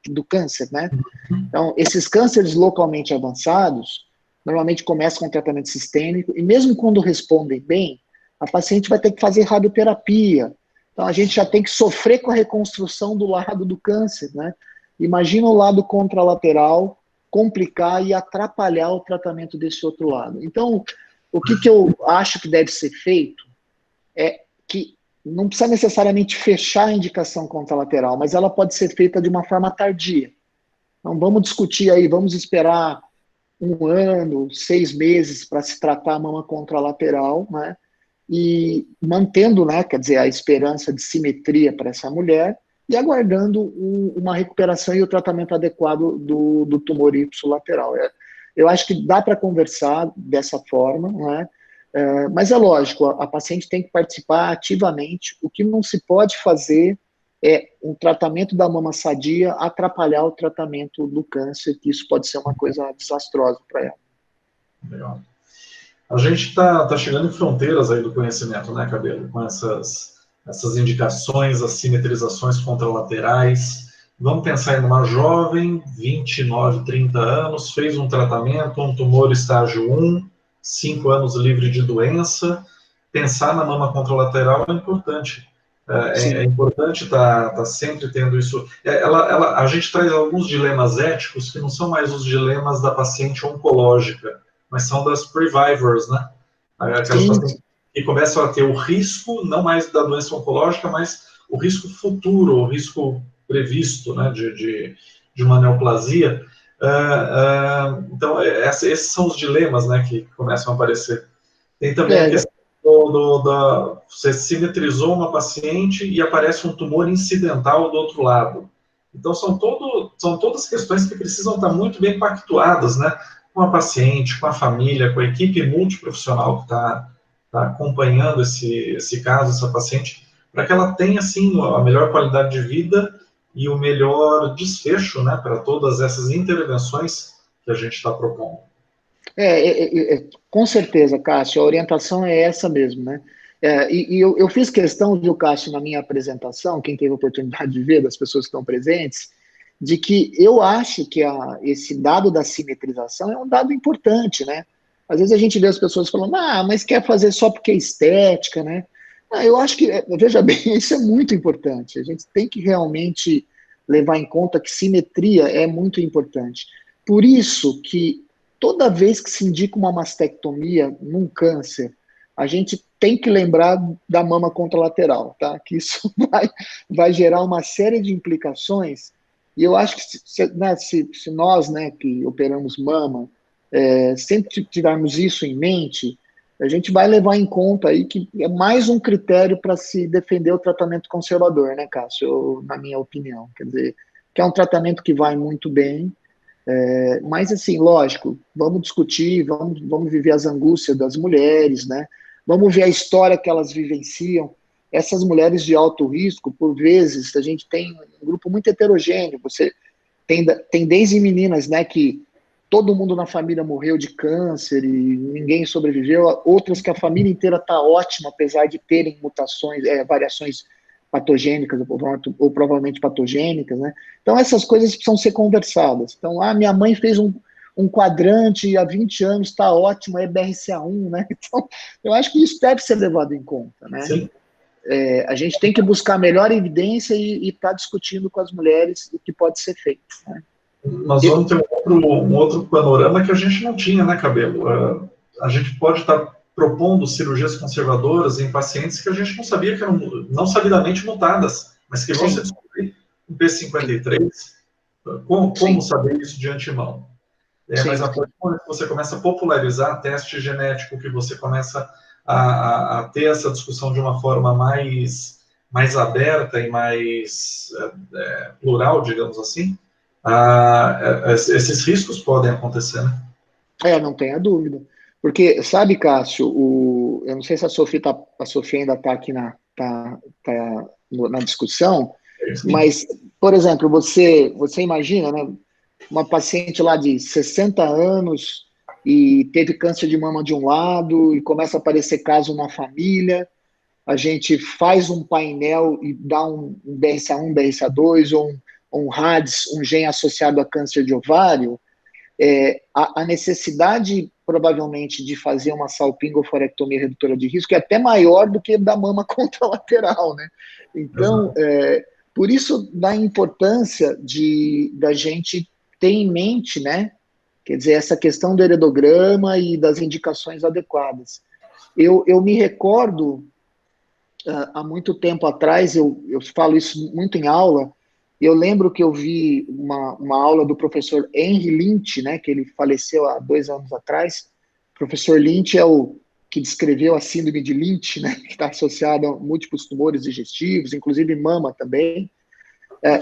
do câncer, né? Então, esses cânceres localmente avançados, normalmente começam com tratamento sistêmico, e mesmo quando respondem bem, a paciente vai ter que fazer radioterapia. Então, a gente já tem que sofrer com a reconstrução do lado do câncer, né? Imagina o lado contralateral complicar e atrapalhar o tratamento desse outro lado. Então, o que eu acho que deve ser feito é que não precisa necessariamente fechar a indicação contralateral, mas ela pode ser feita de uma forma tardia. Então, vamos discutir aí, vamos esperar 1 ano, 6 meses para se tratar a mama contralateral, né? E mantendo, né, quer dizer, a esperança de simetria para essa mulher e aguardando uma recuperação e o tratamento adequado do tumor ipsilateral. Eu acho que dá para conversar dessa forma, né? Mas é lógico, a paciente tem que participar ativamente. O que não se pode fazer é um tratamento da mama sadia atrapalhar o tratamento do câncer, que isso pode ser uma coisa desastrosa para ela. Legal. A gente está chegando em fronteiras aí do conhecimento, né, Cabelo? Com essas indicações, as simetrizações contralaterais. Vamos pensar em uma jovem, 29, 30 anos, fez um tratamento, um tumor estágio 1, 5 anos livre de doença. Pensar na mama contralateral é importante. É importante estar sempre tendo isso. A gente traz alguns dilemas éticos que não são mais os dilemas da paciente oncológica, mas são das previvors, né? Aquelas pacientes que começam a ter o risco, não mais da doença oncológica, mas o risco futuro, o risco previsto, né, de uma neoplasia. Então, esses são os dilemas, né, que começam a aparecer. Tem também a questão você simetrizou uma paciente e aparece um tumor incidental do outro lado. Então, são todas questões que precisam estar muito bem pactuadas, né, com a paciente, com a família, com a equipe multiprofissional que está acompanhando esse caso, essa paciente, para que ela tenha, assim, a melhor qualidade de vida e o melhor desfecho, né, para todas essas intervenções que a gente está propondo. Com certeza, Cássio, a orientação é essa mesmo, né? Eu fiz questão, viu, Cássio, na minha apresentação, quem teve a oportunidade de ver, das pessoas que estão presentes, de que eu acho que esse dado da simetrização é um dado importante, né? Às vezes a gente vê as pessoas falando, mas quer fazer só porque é estética, né? Eu acho que, veja bem, isso é muito importante. A gente tem que realmente levar em conta que simetria é muito importante. Por isso que toda vez que se indica uma mastectomia num câncer, a gente tem que lembrar da mama contralateral, tá? Que isso vai gerar uma série de implicações. E eu acho que se nós, né, que operamos mama, sempre tivermos isso em mente, a gente vai levar em conta aí que é mais um critério para se defender o tratamento conservador, né, Cássio? Na minha opinião. Quer dizer, que é um tratamento que vai muito bem, mas, assim, lógico, vamos discutir, vamos viver as angústias das mulheres, né? Vamos ver a história que elas vivenciam. Essas mulheres de alto risco, por vezes, a gente tem um grupo muito heterogêneo. Você tem desde meninas, né, que todo mundo na família morreu de câncer e ninguém sobreviveu, outras que a família inteira está ótima, apesar de terem mutações, variações patogênicas ou provavelmente patogênicas, né? Então, essas coisas precisam ser conversadas. Então, minha mãe fez um quadrante há 20 anos, está ótimo, é BRCA1, né? Então, eu acho que isso deve ser levado em conta, né? Sim. A gente tem que buscar melhor evidência e estar discutindo com as mulheres o que pode ser feito, né? Nós vamos ter um outro panorama que a gente não tinha, né, Cabelo? A gente pode estar propondo cirurgias conservadoras em pacientes que a gente não sabia que eram não sabidamente mutadas, mas que vão se descobrir um P53. Como saber isso de antemão? Mas a partir do momento que você começa a popularizar teste genético, que você começa a ter essa discussão de uma forma mais aberta e mais plural, digamos assim, esses riscos podem acontecer, né? Não tenha dúvida. Porque, sabe, Cássio, eu não sei se a Sofia ainda está aqui na discussão, mas, por exemplo, você imagina, né, uma paciente lá de 60 anos e teve câncer de mama de um lado e começa a aparecer caso na família, a gente faz um painel e dá um BRCA1, BRCA2 ou um RADS, um gene associado a câncer de ovário, a necessidade, provavelmente, de fazer uma salpingoforectomia redutora de risco é até maior do que da mama contralateral, né? Então, por isso, da importância da gente ter em mente, né? Quer dizer, essa questão do heredograma e das indicações adequadas. Eu me recordo, há muito tempo atrás, eu falo isso muito em aula, eu lembro que eu vi uma aula do professor Henry Lynch, né, que ele faleceu há 2 anos atrás. O professor Lynch é o que descreveu a síndrome de Lynch, né, que está associada a múltiplos tumores digestivos, inclusive mama também.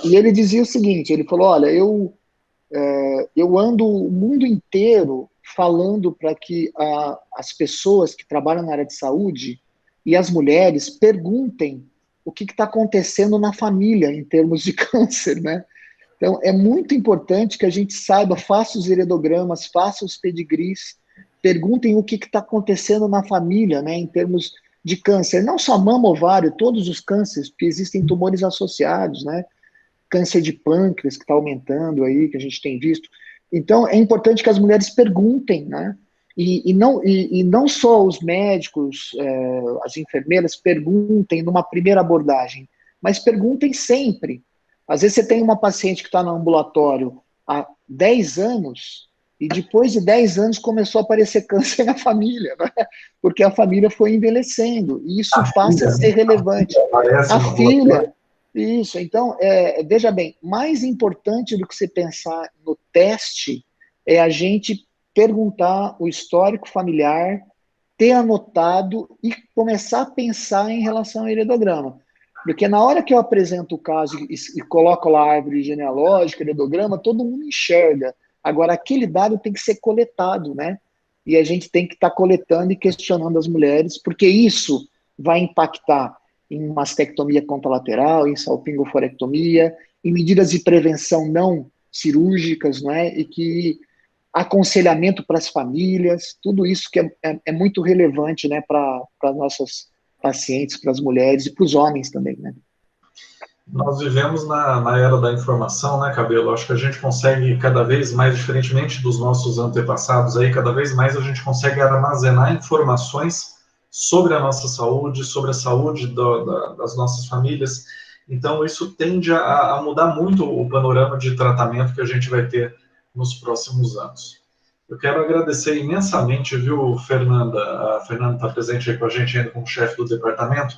E ele dizia o seguinte, ele falou, olha, eu ando o mundo inteiro falando para que as pessoas que trabalham na área de saúde e as mulheres perguntem o que está acontecendo na família em termos de câncer, né? Então, é muito importante que a gente saiba, faça os heredogramas, faça os pedigrees, perguntem o que está acontecendo na família, né, em termos de câncer. Não só mama, ovário, todos os cânceres, porque existem tumores associados, né? Câncer de pâncreas, que está aumentando aí, que a gente tem visto. Então, é importante que as mulheres perguntem, né? E não só os médicos, as enfermeiras perguntem numa primeira abordagem, mas perguntem sempre. Às vezes você tem uma paciente que está no ambulatório há 10 anos e depois de 10 anos começou a aparecer câncer na família, né? Porque a família foi envelhecendo e isso passa a ser relevante. A filha, isso. Então, veja bem, mais importante do que você pensar no teste é a gente perguntar o histórico familiar, ter anotado e começar a pensar em relação ao heredograma. Porque na hora que eu apresento o caso e coloco lá a árvore genealógica, heredograma, todo mundo enxerga. Agora, aquele dado tem que ser coletado, né? E a gente tem que estar coletando e questionando as mulheres, porque isso vai impactar em mastectomia contralateral, em salpingoforectomia, em medidas de prevenção não cirúrgicas, não é? E que aconselhamento para as famílias, tudo isso que é muito relevante, né, para nossas pacientes, para as mulheres e para os homens também, né? Nós vivemos na era da informação, né, Cabelo? Acho que a gente consegue cada vez mais, diferentemente dos nossos antepassados aí, cada vez mais a gente consegue armazenar informações sobre a nossa saúde, sobre a saúde das nossas famílias. Então, isso tende a mudar muito o panorama de tratamento que a gente vai ter nos próximos anos. Eu quero agradecer imensamente, viu, Fernanda? A Fernanda está presente aí com a gente ainda como chefe do departamento.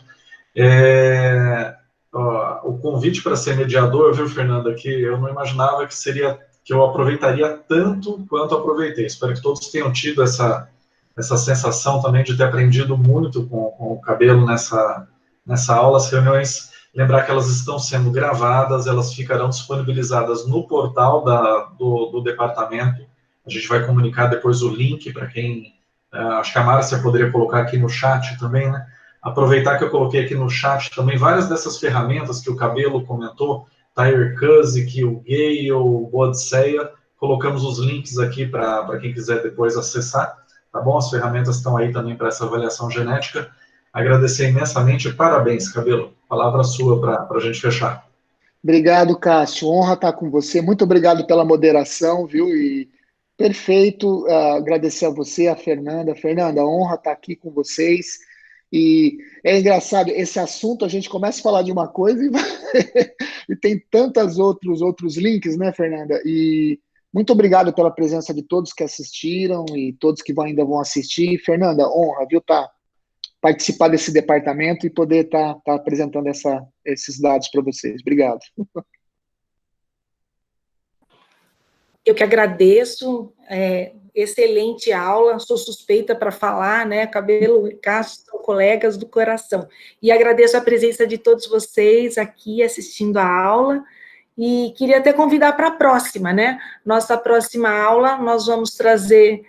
O convite para ser mediador, viu, Fernanda, que eu não imaginava que eu aproveitaria tanto quanto aproveitei. Espero que todos tenham tido essa essa sensação também de ter aprendido muito com o Cabelo nessa aula. As reuniões, lembrar que elas estão sendo gravadas, elas ficarão disponibilizadas no portal do departamento. A gente vai comunicar depois o link para quem... acho que a Márcia poderia colocar aqui no chat também, né? Aproveitar que eu coloquei aqui no chat também várias dessas ferramentas que o Cabelo comentou, Tyre-Cuzick, o Gale, o Bodseia, colocamos os links aqui para quem quiser depois acessar, tá bom? As ferramentas estão aí também para essa avaliação genética. Agradecer imensamente, parabéns, Cabelo. Palavra sua para a gente fechar. Obrigado, Cássio. Honra estar com você. Muito obrigado pela moderação, viu? E perfeito. Agradecer a você, a Fernanda. Fernanda, honra estar aqui com vocês. E é engraçado, esse assunto a gente começa a falar de uma coisa e tem tantos outros links, né, Fernanda? E muito obrigado pela presença de todos que assistiram e todos que ainda vão assistir. Fernanda, honra, viu, participar desse departamento e poder estar apresentando esses dados para vocês. Obrigado. Eu que agradeço, excelente aula, sou suspeita para falar, né, Cabelo e Cássio são colegas do coração, e agradeço a presença de todos vocês aqui assistindo a aula, e queria até convidar para a próxima, né, nossa próxima aula, nós vamos trazer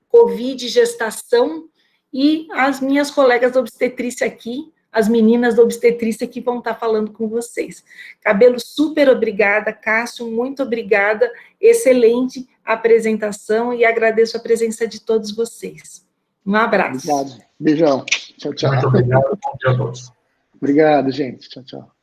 Covid e gestação, e as minhas colegas da obstetrícia aqui, as meninas da obstetrícia que vão estar falando com vocês. Cabelo, super obrigada. Cássio, muito obrigada. Excelente apresentação e agradeço a presença de todos vocês. Um abraço. Obrigado. Beijão. Tchau, tchau. Muito obrigado. Bom dia a todos. Obrigado, gente. Tchau, tchau.